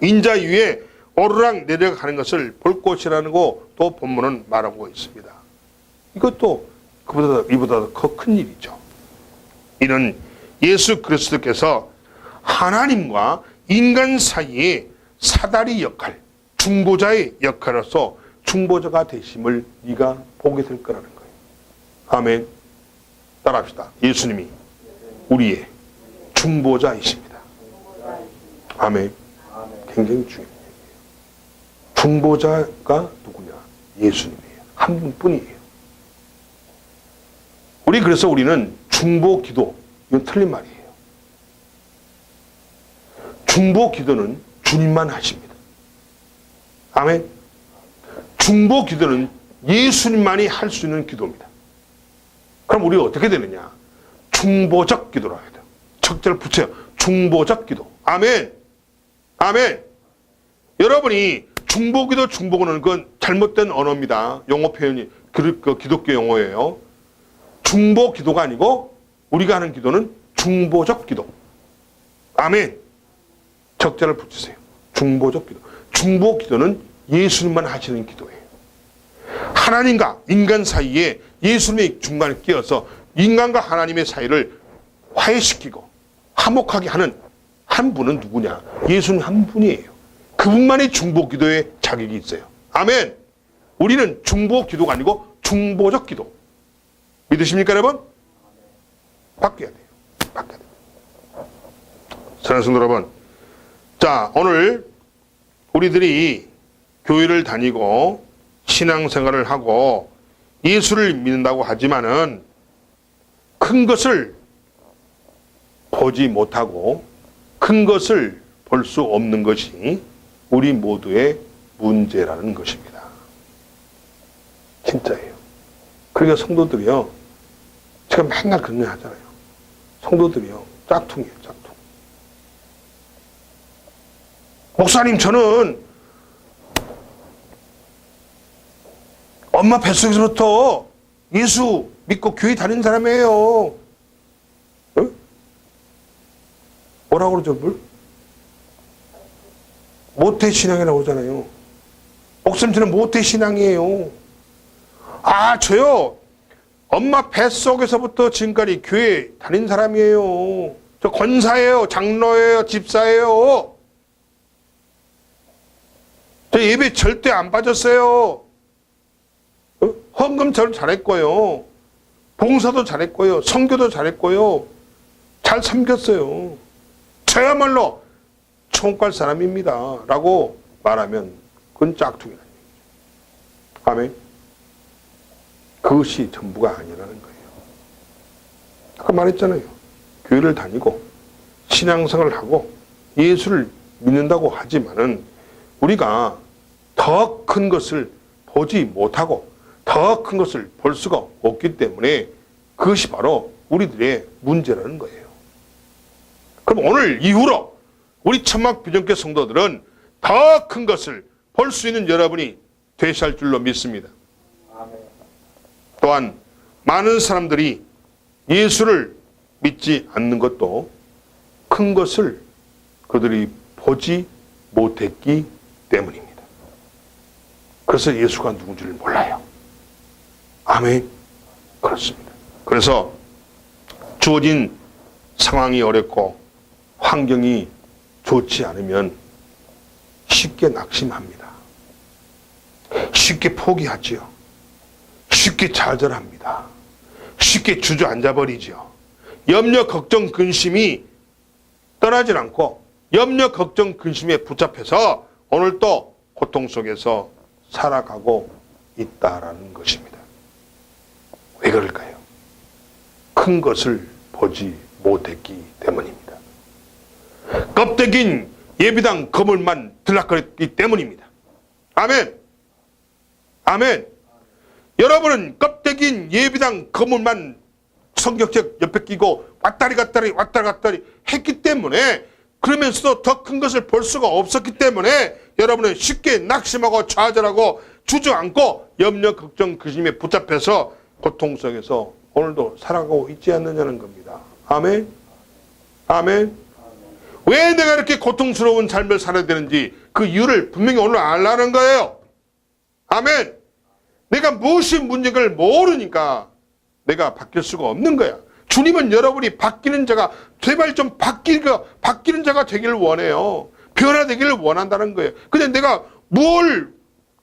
인자 위에 오르락 내려가는 것을 볼 것이라는 거 또 본문은 말하고 있습니다. 이것도 이보다 더 큰 일이죠. 이는 예수 그리스도께서 하나님과 인간 사이에 사다리 역할, 중보자의 역할로서 중보자가 되심을 네가 보게 될 거라는 거예요. 아멘. 따라합시다. 예수님이 우리의 중보자이십니다. 아멘. 굉장히 중요해요. 중보자가 누구냐? 예수님이에요. 한 분뿐이에요. 그래서 우리는 중보 기도, 이건 틀린 말이에요. 중보 기도는 주님만 하십니다. 아멘. 중보 기도는 예수님만이 할 수 있는 기도입니다. 그럼 우리가 어떻게 되느냐? 중보적 기도로 해야 돼요. 척자를 붙여요. 중보적 기도. 아멘. 아멘. 여러분이 중보기도 중보기도는 그건 잘못된 언어입니다. 용어 표현이 그 기독교 용어예요. 중보기도가 아니고 우리가 하는 기도는 중보적 기도. 아멘. 적자를 붙이세요. 중보적 기도. 중보기도는 예수님만 하시는 기도예요. 하나님과 인간 사이에 예수님의 중간에 끼어서 인간과 하나님의 사이를 화해시키고 화목하게 하는 한 분은 누구냐? 예수님 한 분이에요. 그분만이 중보기도에 자격이 있어요. 아멘. 우리는 중보기도가 아니고 중보적 기도. 믿으십니까 여러분? 바뀌어야 돼요. 바뀌어야 돼요. 사랑하는 성도 여러분, 자, 오늘 우리들이 교회를 다니고 신앙생활을 하고 예수를 믿는다고 하지만은 큰 것을 보지 못하고 큰 것을 볼 수 없는 것이 우리 모두의 문제라는 것입니다. 진짜예요. 그러니까 성도들이요, 제가 맨날 그런 일 하잖아요. 성도들이요, 짝퉁이에요, 짝퉁. 목사님, 저는 엄마 뱃속에서부터 예수 믿고 교회 다니는 사람이에요. 어? 뭐라고 그러죠, 뭘? 모태신앙이라고 하잖아요. 목사님, 저는 모태신앙이에요. 아, 저요, 엄마 뱃속에서부터 지금까지 교회 다닌 사람이에요. 저 권사예요, 장로예요, 집사예요. 저 예배 절대 안 빠졌어요. 헌금 절 잘했고요. 봉사도 잘했고요. 선교도 잘했고요. 잘 섬겼어요. 저야말로 총괄 사람입니다. 라고 말하면 그건 짝퉁이라는 얘기죠. 아멘. 그것이 전부가 아니라는 거예요. 아까 말했잖아요. 교회를 다니고 신앙생활을 하고 예수를 믿는다고 하지만은 우리가 더 큰 것을 보지 못하고 더 큰 것을 볼 수가 없기 때문에 그것이 바로 우리들의 문제라는 거예요. 그럼 오늘 이후로 우리 천막 비전교 성도들은 더 큰 것을 볼 수 있는 여러분이 되셔야 할 줄로 믿습니다. 또한 많은 사람들이 예수를 믿지 않는 것도 큰 것을 그들이 보지 못했기 때문입니다. 그래서 예수가 누군지를 몰라요. 아멘. 그렇습니다. 그래서 주어진 상황이 어렵고 환경이 좋지 않으면 쉽게 낙심합니다. 쉽게 포기하지요. 쉽게 좌절합니다. 쉽게 주저앉아버리죠. 염려, 걱정, 근심이 떠나질 않고 염려, 걱정, 근심에 붙잡혀서 오늘도 고통 속에서 살아가고 있다라는 것입니다. 왜 그럴까요? 큰 것을 보지 못했기 때문입니다. 껍데기인 예비당 거물만 들락거렸기 때문입니다. 아멘. 아멘. 여러분은 껍데기인 예비당 거물만 성경책 옆에 끼고 왔다리 갔다리 했기 때문에 그러면서도 더 큰 것을 볼 수가 없었기 때문에 여러분은 쉽게 낙심하고 좌절하고 주저앉고 염려, 걱정, 근심에 붙잡혀서 고통 속에서 오늘도 살아가고 있지 않느냐는 겁니다. 아멘. 아멘. 왜 내가 이렇게 고통스러운 삶을 살아야 되는지 그 이유를 분명히 오늘 알라는 거예요. 아멘. 내가 무엇이 문제를 모르니까 내가 바뀔 수가 없는 거야. 주님은 여러분이 바뀌는 자가 제발 좀 바뀌는 자가 되기를 원해요. 변화되기를 원한다는 거예요. 근데 내가 뭘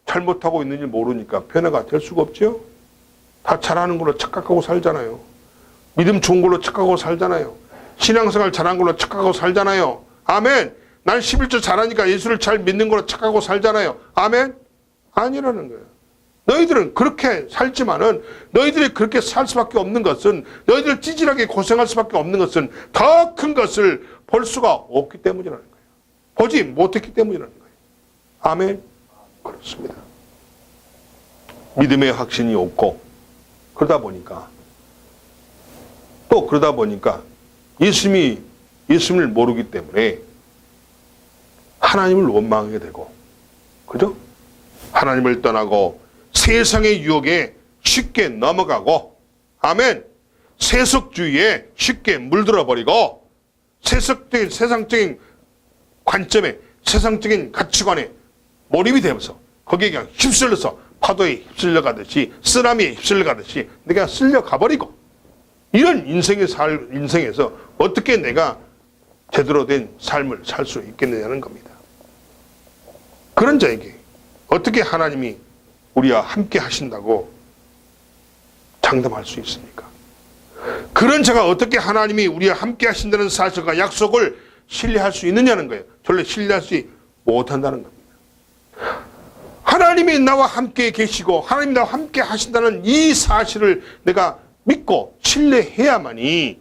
잘못하고 있는지 모르니까 변화가 될 수가 없죠. 다 잘하는 걸로 착각하고 살잖아요. 믿음 좋은 걸로 착각하고 살잖아요. 신앙생활 잘한 걸로 착각하고 살잖아요. 아멘. 난 11조 잘하니까 예수를 잘 믿는 걸로 착각하고 살잖아요. 아멘. 아니라는 거예요. 너희들은 그렇게 살지만은 너희들이 그렇게 살 수밖에 없는 것은 너희들 찌질하게 고생할 수밖에 없는 것은 더 큰 것을 볼 수가 없기 때문이라는 거예요. 보지 못했기 때문이라는 거예요. 아멘. 그렇습니다. 믿음의 확신이 없고 그러다 보니까 예수님을 모르기 때문에 하나님을 원망하게 되고, 그죠? 하나님을 떠나고 세상의 유혹에 쉽게 넘어가고, 아멘. 세속주의에 쉽게 물들어 버리고 세상적인 관점에 세상적인 가치관에 몰입이 되면서 거기에 그냥 휩쓸려서 파도에 휩쓸려 가듯이 쓰나미에 휩쓸려 가듯이 내가 쓸려 가버리고, 이런 인생에서 어떻게 내가 제대로 된 삶을 살 수 있겠느냐는 겁니다. 그런 자에게 어떻게 하나님이 우리와 함께 하신다고 장담할 수 있습니까? 그런 자가 어떻게 하나님이 우리와 함께 하신다는 사실과 약속을 신뢰할 수 있느냐는 거예요. 절대 신뢰할 수 못한다는 겁니다. 하나님이 나와 함께 계시고 하나님이 나와 함께 하신다는 이 사실을 내가 믿고 신뢰해야만이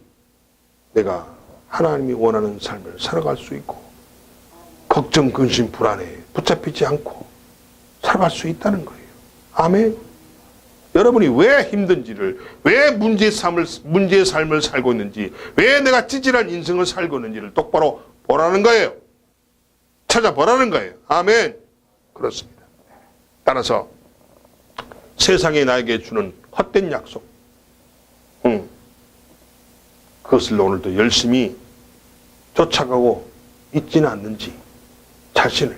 내가 하나님이 원하는 삶을 살아갈 수 있고 걱정, 근심, 불안에 붙잡히지 않고 살아갈 수 있다는 거예요. 아멘. 여러분이 왜 힘든지를, 왜 문제의 삶을 살고 있는지, 왜 내가 찌질한 인생을 살고 있는지를 똑바로 보라는 거예요. 찾아보라는 거예요. 아멘. 그렇습니다. 따라서 세상이 나에게 주는 헛된 약속, 그것을 오늘도 열심히 쫓아가고 있지는 않는지 자신을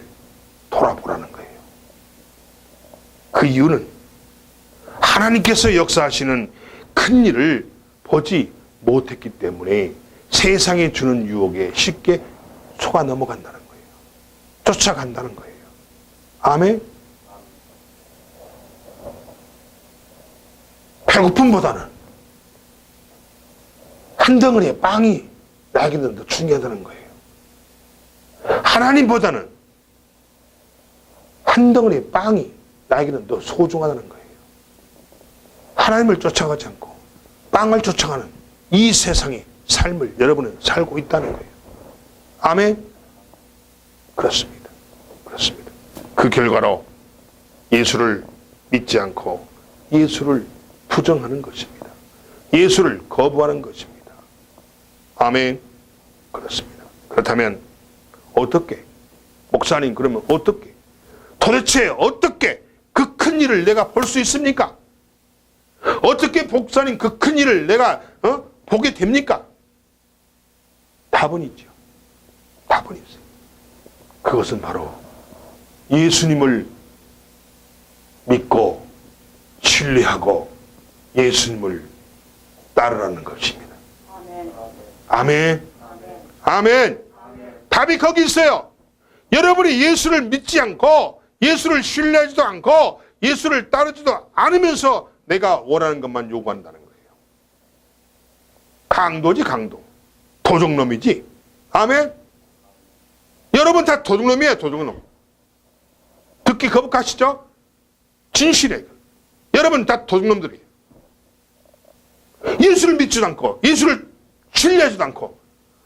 돌아보라는 거예요. 그 이유는 하나님께서 역사하시는 큰 일을 보지 못했기 때문에 세상에 주는 유혹에 쉽게 속아 넘어간다는 거예요. 쫓아간다는 거예요. 아멘. 배고픔보다는 한 덩어리의 빵이 나에게는 더 중요하다는 거예요. 하나님보다는 한 덩어리의 빵이 나에게는 더 소중하다는 거예요. 하나님을 쫓아가지 않고 빵을 쫓아가는 이 세상의 삶을 여러분은 살고 있다는 거예요. 아멘. 그렇습니다. 그렇습니다. 그 결과로 예수를 믿지 않고 예수를 부정하는 것입니다. 예수를 거부하는 것입니다. 아멘. 그렇습니다. 그렇다면 어떻게? 목사님, 그러면 어떻게? 도대체 어떻게 그 큰 일을 내가 볼 수 있습니까? 어떻게 목사님 그 큰 일을 내가 보게 됩니까? 답은 있죠. 답은 있어요. 그것은 바로 예수님을 믿고 신뢰하고 예수님을 따르라는 것입니다. 아멘. 아멘. 아멘. 답이 거기 있어요. 여러분이 예수를 믿지 않고 예수를 신뢰하지도 않고 예수를 따르지도 않으면서 내가 원하는 것만 요구한다는 거예요. 강도지, 강도. 도둑놈이지. 아멘. 여러분 다 도둑놈이에요. 도둑놈. 듣기 거북하시죠? 진실해. 여러분 다 도둑놈들이에요. 예수를 믿지도 않고 예수를 신뢰하지도 않고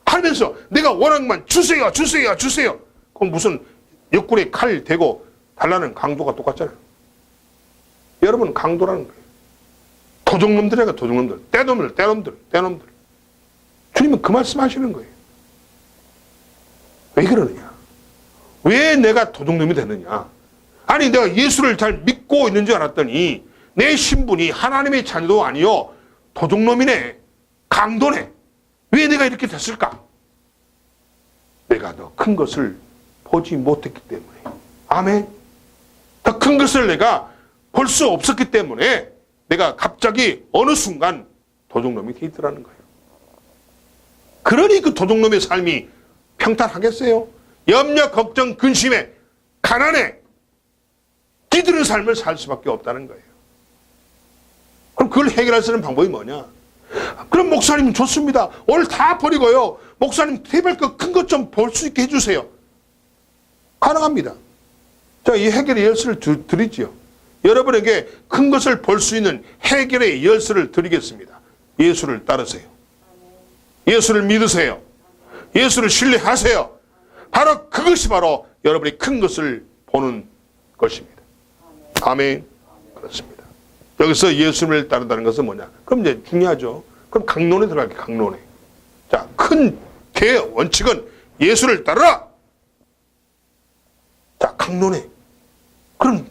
하면서 내가 원하는 것만 주세요, 주세요, 주세요. 그럼 무슨 옆구리에 칼 대고 달라는 강도가 똑같잖아요. 여러분 강도라는 거예요. 도둑놈들이야, 도둑놈들. 떼놈들, 떼놈들, 떼놈들. 주님은 그 말씀 하시는 거예요. 왜 그러느냐? 왜 내가 도둑놈이 되느냐? 아니 내가 예수를 잘 믿고 있는 줄 알았더니 내 신분이 하나님의 자녀도 아니요 도둑놈이네, 강도네. 왜 내가 이렇게 됐을까? 내가 더 큰 것을 보지 못했기 때문에. 아멘. 더 큰 것을 내가 볼 수 없었기 때문에 내가 갑자기 어느 순간 도둑놈이 되더라는 거예요. 그러니 그 도둑놈의 삶이 평탄하겠어요? 염려, 걱정, 근심에, 가난에 뒤드는 삶을 살 수밖에 없다는 거예요. 그럼 그걸 해결할 수 있는 방법이 뭐냐? 그럼 목사님 좋습니다. 오늘 다 버리고요. 목사님 제발 그 큰 것 좀 볼 수 있게 해주세요. 가능합니다. 자, 이 해결의 열쇠를 드리지요. 여러분에게 큰 것을 볼 수 있는 해결의 열쇠를 드리겠습니다. 예수를 따르세요. 예수를 믿으세요. 예수를 신뢰하세요. 바로 그것이 바로 여러분이 큰 것을 보는 것입니다. 아멘. 그렇습니다. 여기서 예수님을 따른다는 것은 뭐냐? 그럼 이제 중요하죠. 그럼 강론에 들어갈게요. 강론에. 자, 큰 대원칙은 예수를 따르라. 자, 강론에. 그럼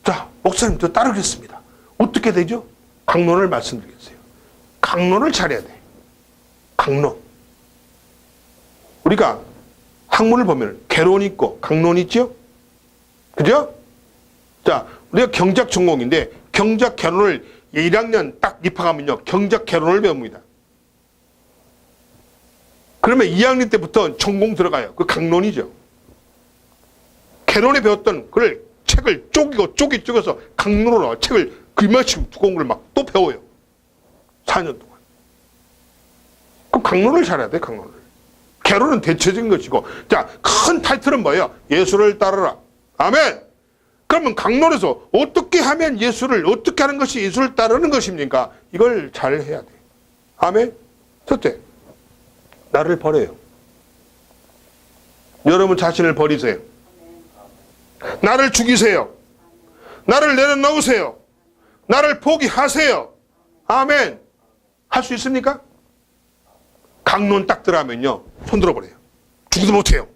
자, 목사님 저 따르겠습니다. 어떻게 되죠? 강론을 말씀드리겠어요. 강론을 잘해야 돼. 강론. 우리가 학문을 보면 개론이 있고 강론이 있죠? 그죠? 자, 우리가 경작 전공인데 경작 개론을 1학년 딱 입학하면요 경작 개론을 배웁니다. 그러면 2학년 때부터 전공 들어가요. 그 강론이죠. 개론에 배웠던 그걸 책을 쪼개서 강론으로 책을 그만큼 두꺼운 걸 막 또 배워요. 4년 동안. 그럼 강론을 잘해야 돼. 강론을. 개론은 대체적인 것이고, 자, 큰 타이틀은 뭐예요? 예수를 따르라. 아멘. 그러면 강론에서 어떻게 하면 어떻게 하는 것이 예수를 따르는 것입니까? 이걸 잘 해야 돼. 아멘. 첫째, 나를 버려요. 여러분 자신을 버리세요. 나를 죽이세요. 나를 내려놓으세요. 나를 포기하세요. 아멘. 할 수 있습니까? 강론 딱 들어가면요, 손 들어버려요. 죽어도 못해요.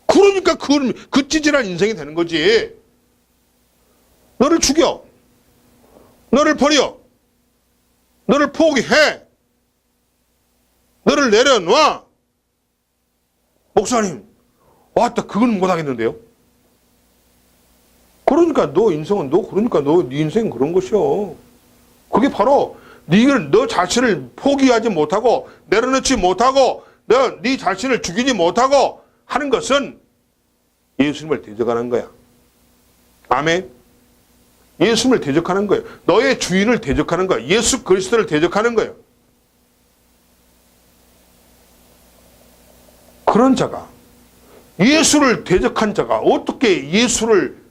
그러니까 그 찌질한 인생이 되는 거지. 너를 죽여, 너를 버려, 너를 포기해, 너를 내려놔. 목사님, 왔다, 그건 못하겠는데요? 그러니까 너 인생은 네 인생은 그런 것이요. 그게 바로 너 자신을 포기하지 못하고 내려놓지 못하고 네 자신을 죽이지 못하고 하는 것은 예수님을 대적하는 거야. 아멘. 예수님을 대적하는 거예요. 너의 주인을 대적하는 거야. 예수 그리스도를 대적하는 거예요. 그런 자가, 예수를 대적한 자가 어떻게 예수를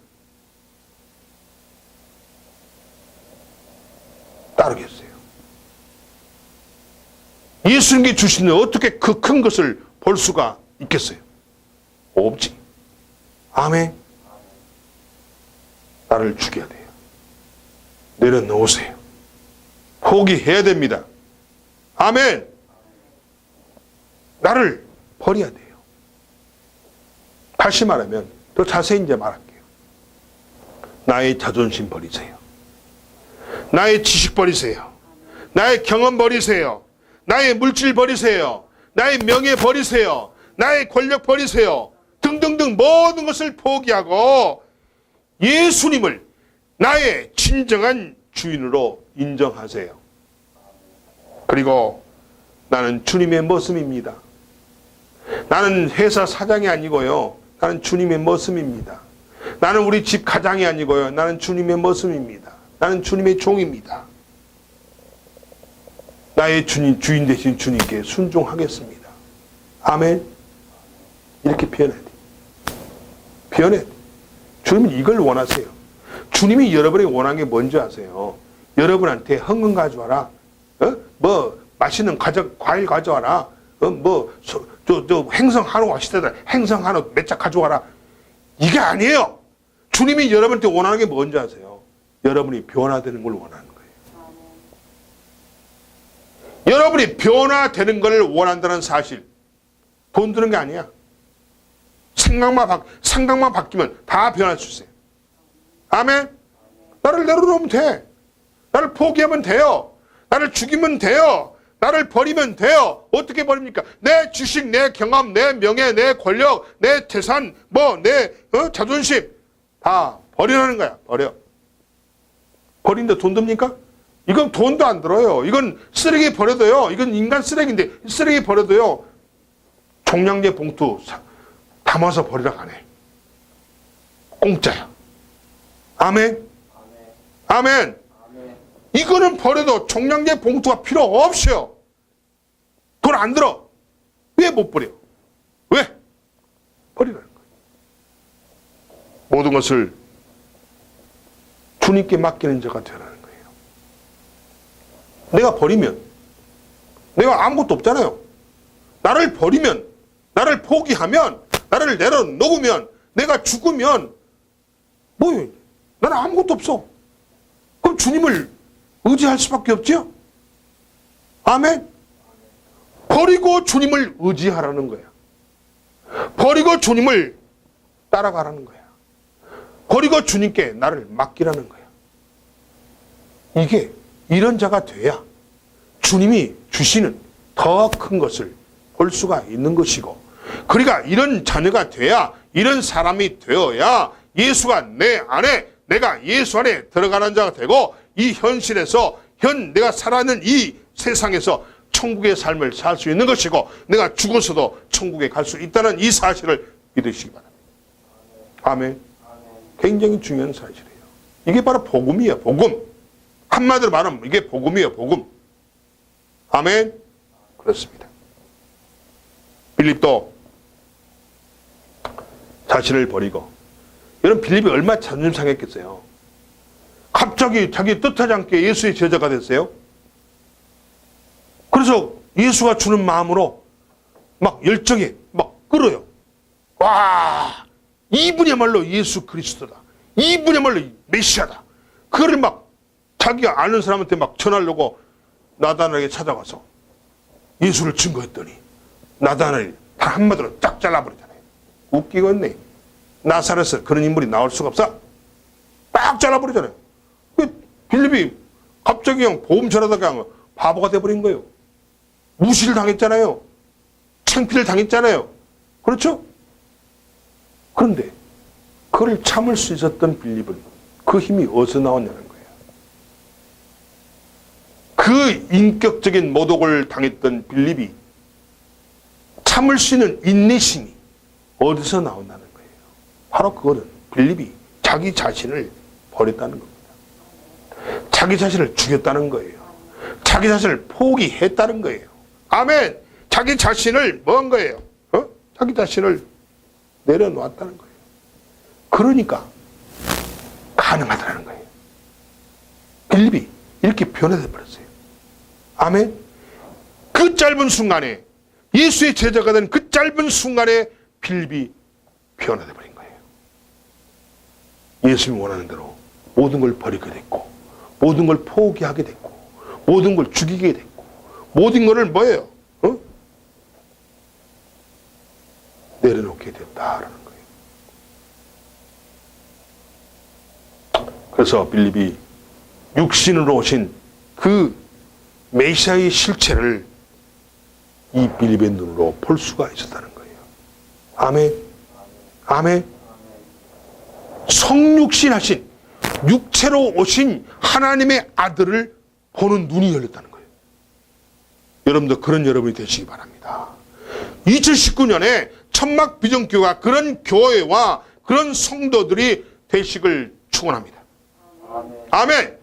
따르겠어요? 예수님께 주시는 어떻게 그 큰 것을 볼 수가 있겠어요? 없지. 아멘. 나를 죽여야 돼요. 내려놓으세요. 포기해야 됩니다. 아멘. 나를 버려야 돼요. 다시 말하면 더 자세히 이제 말할게요. 나의 자존심 버리세요. 나의 지식 버리세요. 나의 경험 버리세요. 나의 물질 버리세요. 나의 명예 버리세요. 나의 권력 버리세요. 등등등 모든 것을 포기하고 예수님을 나의 진정한 주인으로 인정하세요. 그리고 나는 주님의 머슴입니다. 나는 회사 사장이 아니고요. 나는 주님의 머슴입니다. 나는 우리 집 가장이 아니고요. 나는 주님의 머슴입니다. 나는 주님의 종입니다. 나의 주인 되신 주님께 순종하겠습니다. 아멘. 이렇게 표현해야 돼요. 표현해야 돼요. 주님은 이걸 원하세요. 주님이 여러분에게 원하는 게 뭔지 아세요? 여러분한테 헌금 가져와라. 맛있는 과일 가져와라. 행성 한우 맛있다. 행성 한우 몇 짝 가져와라. 이게 아니에요. 주님이 여러분한테 원하는 게 뭔지 아세요? 여러분이 변화되는 걸 원하는 거예요. 여러분이 변화되는 걸 원한다는 사실. 돈 드는 게 아니야. 생각만 바뀌면 다 변할 수 있어요. 아멘. 나를 내려놓으면 돼. 나를 포기하면 돼요. 나를 죽이면 돼요. 나를 버리면 돼요. 어떻게 버립니까? 내 주식, 내 경험, 내 명예, 내 권력, 내 재산, 내 자존심 다 버리라는 거야. 버려. 버리는데 돈 듭니까? 이건 돈도 안 들어요. 이건 쓰레기 버려도요. 이건 인간 쓰레기인데 쓰레기 버려도요. 종량제 봉투 담아서 버리라 하네. 공짜야. 아멘. 아멘. 이거는 버려도 종량제 봉투가 필요 없어요. 돈 안 들어. 왜 못 버려? 왜? 버리라는 거예요. 모든 것을 주님께 맡기는 자가 되라는 거예요. 내가 버리면 내가 아무것도 없잖아요. 나를 버리면, 나를 포기하면, 나를 내려놓으면, 내가 죽으면 나는 아무것도 없어. 그럼 주님을 의지할 수밖에 없죠? 아멘? 버리고 주님을 의지하라는 거야. 버리고 주님을 따라가라는 거야. 버리고 주님께 나를 맡기라는 거야. 이런 자가 돼야 주님이 주시는 더 큰 것을 볼 수가 있는 것이고, 그러니까 이런 자녀가 돼야, 이런 사람이 되어야 예수가 내 안에, 내가 예수 안에 들어가는 자가 되고, 이 현실에서 내가 살아있는 이 세상에서 천국의 삶을 살 수 있는 것이고, 내가 죽어서도 천국에 갈 수 있다는 이 사실을 믿으시기 바랍니다. 아멘. 굉장히 중요한 사실이에요. 이게 바로 복음이에요. 복음. 한마디로 말하면 이게 복음이에요. 복음. 아멘. 그렇습니다. 빌립도 자신을 버리고, 여러분 빌립이 얼마나 자존심 상했겠어요. 갑자기 자기 뜻하지 않게 예수의 제자가 됐어요. 그래서 예수가 주는 마음으로 막 열정에 막 끌어요. 와, 이분이야말로 예수 그리스도다. 이분이야말로 메시아다. 그거를 막 자기가 아는 사람한테 막 전하려고 나다나엘에게 찾아가서 예수를 증거했더니 나다나엘이 단 한마디로 쫙 잘라버리잖아요. 웃기겠네. 나사렛에서 그런 인물이 나올 수가 없어. 딱 잘라버리잖아요. 빌립이 갑자기 그냥 보험 전하다가 그냥 바보가 돼버린 거예요. 무시를 당했잖아요. 창피를 당했잖아요. 그렇죠? 그런데 그걸 참을 수 있었던 빌립은 그 힘이 어디서 나왔냐는 거예요. 그 인격적인 모독을 당했던 빌립이 참을 수 있는 인내심이 어디서 나온다는 거예요. 바로 그거는 빌립이 자기 자신을 버렸다는 겁니다. 자기 자신을 죽였다는 거예요. 자기 자신을 포기했다는 거예요. 아멘. 자기 자신을 뭐 한 거예요? 자기 자신을 내려놓았다는 거예요. 그러니까 가능하다는 거예요. 빌립이 이렇게 변해져 버렸어요. 아멘. 그 짧은 순간에, 예수의 제자가 된 그 짧은 순간에 빌립이 변화돼 버린 거예요. 예수님이 원하는 대로 모든 걸 버리게 됐고, 모든 걸 포기하게 됐고, 모든 걸 죽이게 됐고, 모든 것을 뭐예요? 내려놓게 됐다라는 거예요. 그래서 빌립이 육신으로 오신 그 메시아의 실체를 이 빌립의 눈으로 볼 수가 있었다는 거예요. 아멘. 아멘. 성육신 하신, 육체로 오신 하나님의 아들을 보는 눈이 열렸다는 거예요. 여러분도 그런 여러분이 되시기 바랍니다. 2019년에 천막 비전교회가 그런 교회와 그런 성도들이 되시길 축원합니다. 아멘.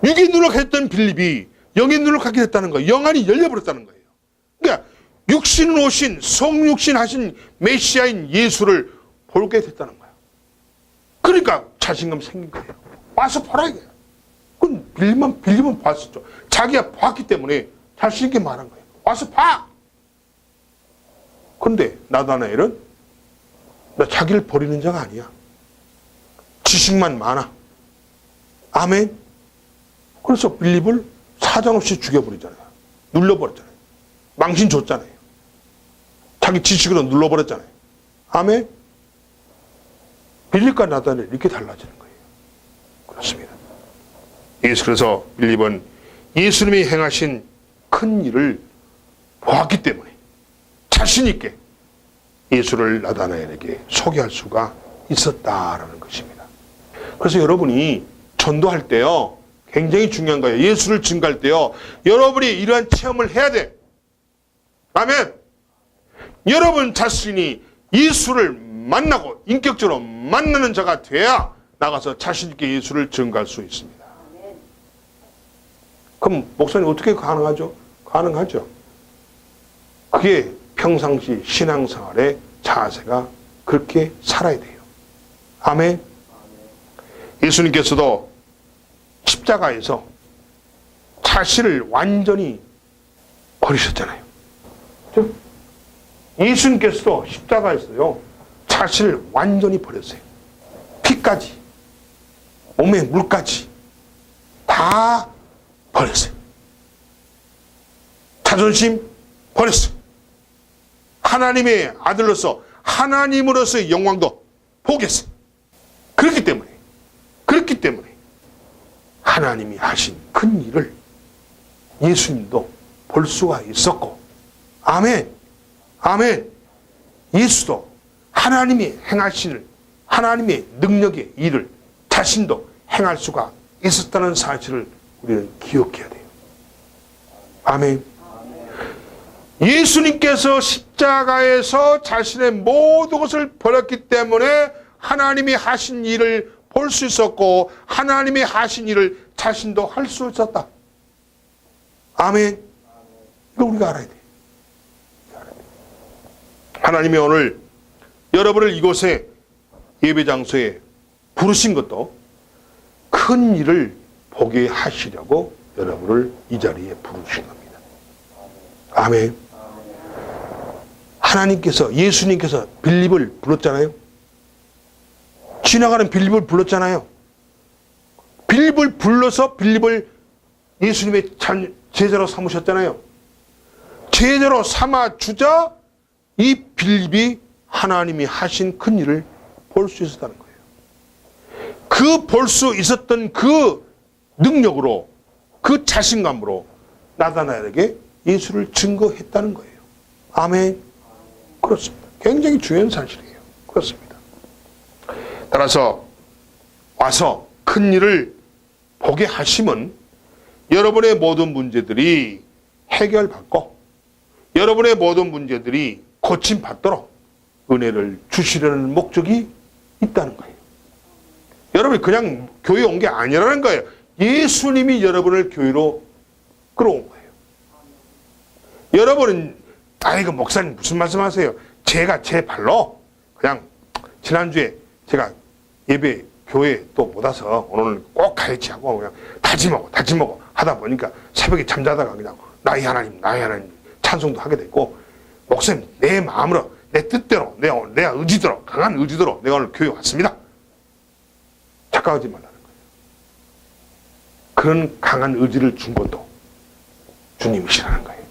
육이 누룩했던 빌립이 영이 누룩하게 됐다는 거예요. 영안이 열려버렸다는 거예요. 그러니까 육신으로 오신, 성육신 하신 메시아인 예수를 보게 됐다는 거예요. 그러니까 자신감 생긴 거예요. 와서 보라 이거예요. 그건 빌립은 봤었죠. 자기가 봤기 때문에 자신 있게 말한 거예요. 와서 봐. 그런데 나다나엘은 나 자기를 버리는 자가 아니야. 지식만 많아. 아멘. 그래서 빌립을 사정없이 죽여버리잖아요. 눌러버렸잖아요. 망신 줬잖아요. 자기 지식으로 눌러버렸잖아요. 아멘. 빌립과 나다나엘이 이렇게 달라지는 거예요. 그렇습니다. 그래서 빌립은 예수님이 행하신 큰 일을 보았기 때문에 자신 있게 예수를 나다나엘에게 소개할 수가 있었다라는 것입니다. 그래서 여러분이 전도할 때요, 굉장히 중요한 거예요. 예수를 증거할 때요, 여러분이 이러한 체험을 해야 돼. 아멘. 여러분 자신이 예수를 만나고 인격적으로 만나는 자가 돼야 나가서 자신 있게 예수를 증거할 수 있습니다. 그럼 목사님 어떻게 가능하죠? 가능하죠. 그게 평상시 신앙생활의 자세가 그렇게 살아야 돼요. 아멘. 예수님께서도 십자가에서 자신을 완전히 버리셨잖아요. 예수님께서도 십자가에서요, 자신을 완전히 버렸어요. 피까지, 몸의 물까지 다 버렸어요. 자존심 버렸어요. 하나님의 아들로서, 하나님으로서의 영광도 포기했어요. 그렇기 때문에 하나님이 하신 큰 일을 예수님도 볼 수가 있었고, 아멘. 아멘. 예수도 하나님이 행하신 하나님의 능력의 일을 자신도 행할 수가 있었다는 사실을 우리는 기억해야 돼요. 아멘. 예수님께서 십자가에서 자신의 모든 것을 버렸기 때문에 하나님이 하신 일을 볼 수 있었고, 하나님이 하신 일을 자신도 할 수 있었다. 아멘. 이거 우리가 알아야 돼요. 하나님이 오늘 여러분을 이곳에 예배 장소에 부르신 것도 큰 일을 보게 하시려고 여러분을 이 자리에 부르신 겁니다. 아멘. 하나님께서, 예수님께서 빌립을 불렀잖아요. 지나가는 빌립을 불렀잖아요. 빌립을 불러서 빌립을 예수님의 제자로 삼으셨잖아요. 제자로 삼아 주자 이 빌립이 하나님이 하신 큰 일을 볼 수 있었다는 거예요. 그 볼 수 있었던 그 능력으로, 그 자신감으로 나다나엘에게 예수를 증거했다는 거예요. 아멘. 그렇습니다. 굉장히 중요한 사실이에요. 그렇습니다. 따라서 와서 큰 일을 보게 하심은 여러분의 모든 문제들이 해결받고 여러분의 모든 문제들이 고침받도록 은혜를 주시려는 목적이 있다는 거예요. 여러분이 그냥 교회 온 게 아니라는 거예요. 예수님이 여러분을 교회로 끌어온 거예요. 여러분은 아이고 목사님 무슨 말씀하세요? 제가 제 발로 그냥 지난주에 제가 예배 교회 또 못 와서 오늘 꼭 가야지 하고 그냥 다짐하고 하다 보니까 새벽에 잠자다가 그냥 나의 하나님 찬송도 하게 됐고, 목사님 내 마음으로 내 뜻대로 내 의지대로 강한 의지대로 내가 오늘 교회 왔습니다. 착각하지 말라는 거예요. 그런 강한 의지를 준 것도 주님이시라는 거예요.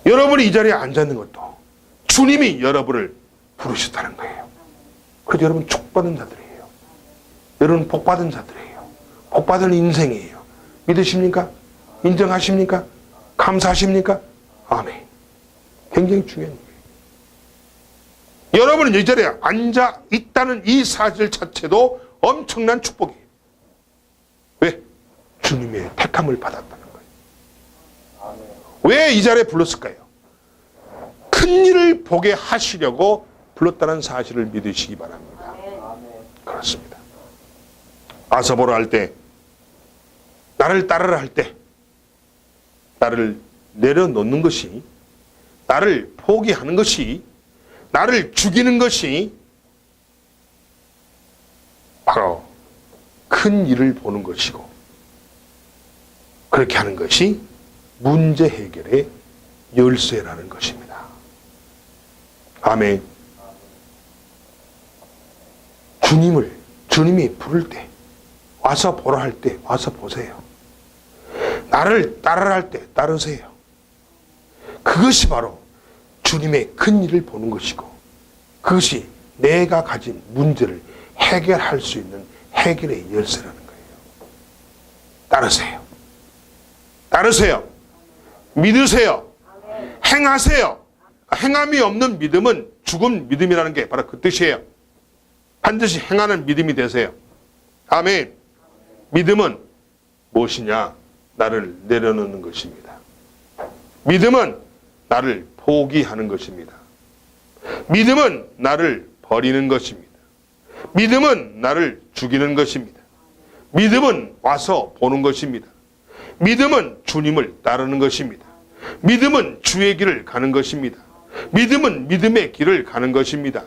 여러분이 이 자리에 앉아있는 것도 주님이 여러분을 부르셨다는 거예요. 그래서 여러분 축복받은 자들이에요. 여러분 복받은 자들이에요. 복받은 인생이에요. 믿으십니까? 인정하십니까? 감사하십니까? 아멘. 굉장히 중요한 거예요. 여러분은 이 자리에 앉아 있다는 이 사실 자체도 엄청난 축복이에요. 왜? 주님의 택함을 받았다는 거예요. 왜 이 자리에 불렀을까요? 큰 일을 보게 하시려고 불렀다는 사실을 믿으시기 바랍니다. 그렇습니다. 아서보라 할 때, 나를 따르라 할 때, 나를 내려놓는 것이, 나를 포기하는 것이, 나를 죽이는 것이 바로 큰 일을 보는 것이고, 그렇게 하는 것이 문제 해결의 열쇠라는 것입니다. 아멘. 주님이 부를 때, 와서 보라 할 때 와서 보세요. 나를 따르라 할 때 따르세요. 그것이 바로 주님의 큰 일을 보는 것이고, 그것이 내가 가진 문제를 해결할 수 있는 해결의 열쇠라는 거예요. 따르세요. 따르세요. 믿으세요. 행하세요. 행함이 없는 믿음은 죽은 믿음이라는 게 바로 그 뜻이에요. 반드시 행하는 믿음이 되세요. 아멘. 믿음은 무엇이냐? 나를 내려놓는 것입니다. 믿음은 나를 포기하는 것입니다. 믿음은 나를 버리는 것입니다. 믿음은 나를 죽이는 것입니다. 믿음은 와서 보는 것입니다. 믿음은 주님을 따르는 것입니다. 믿음은 주의 길을 가는 것입니다. 믿음은 믿음의 길을 가는 것입니다.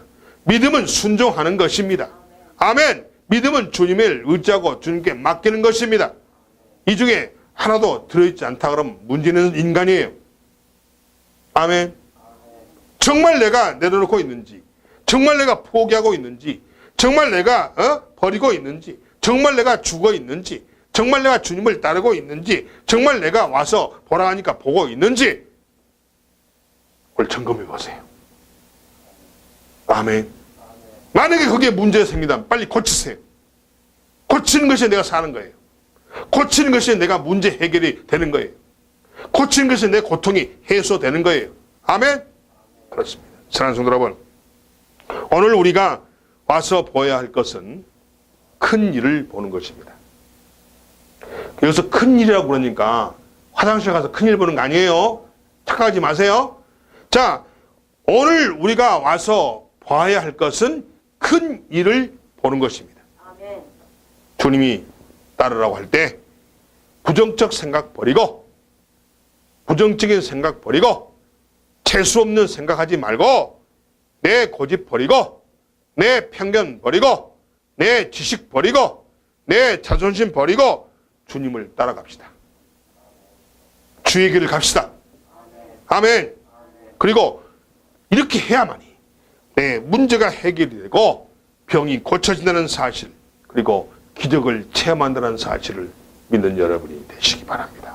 믿음은 순종하는 것입니다. 아멘. 믿음은 주님을 의지하고 주님께 맡기는 것입니다. 이 중에 하나도 들어있지 않다 그러면 문제는 인간이에요. 아멘. 정말 내가 내려놓고 있는지, 정말 내가 포기하고 있는지, 정말 내가 버리고 있는지, 정말 내가 죽어 있는지, 정말 내가 주님을 따르고 있는지, 정말 내가 와서 보라 하니까 보고 있는지 그걸 점검해 보세요. 아멘. 만약에 그게 문제가 생기면 빨리 고치세요. 고치는 것이 내가 사는 거예요. 고치는 것이 내가 문제 해결이 되는 거예요. 고치는 것이 내 고통이 해소되는 거예요. 아멘. 그렇습니다. 사랑하는 성도 여러분, 오늘 우리가 와서 보아야 할 것은 큰 일을 보는 것입니다. 여기서 큰 일이라고 그러니까 화장실 가서 큰 일 보는 거 아니에요. 착각하지 마세요. 자, 오늘 우리가 와서 봐야 할 것은 큰 일을 보는 것입니다. 아멘. 주님이 따르라고 할 때 부정적 생각 버리고, 부정적인 생각 버리고, 재수 없는 생각하지 말고, 내 고집 버리고, 내 편견 버리고, 내 지식 버리고, 내 자존심 버리고 주님을 따라갑시다. 주의 길을 갑시다. 아멘. 그리고 이렇게 해야만이 내 문제가 해결이 되고 병이 고쳐진다는 사실, 그리고 기적을 체험한다는 사실을 믿는 여러분이 되시기 바랍니다.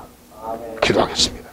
기도하겠습니다.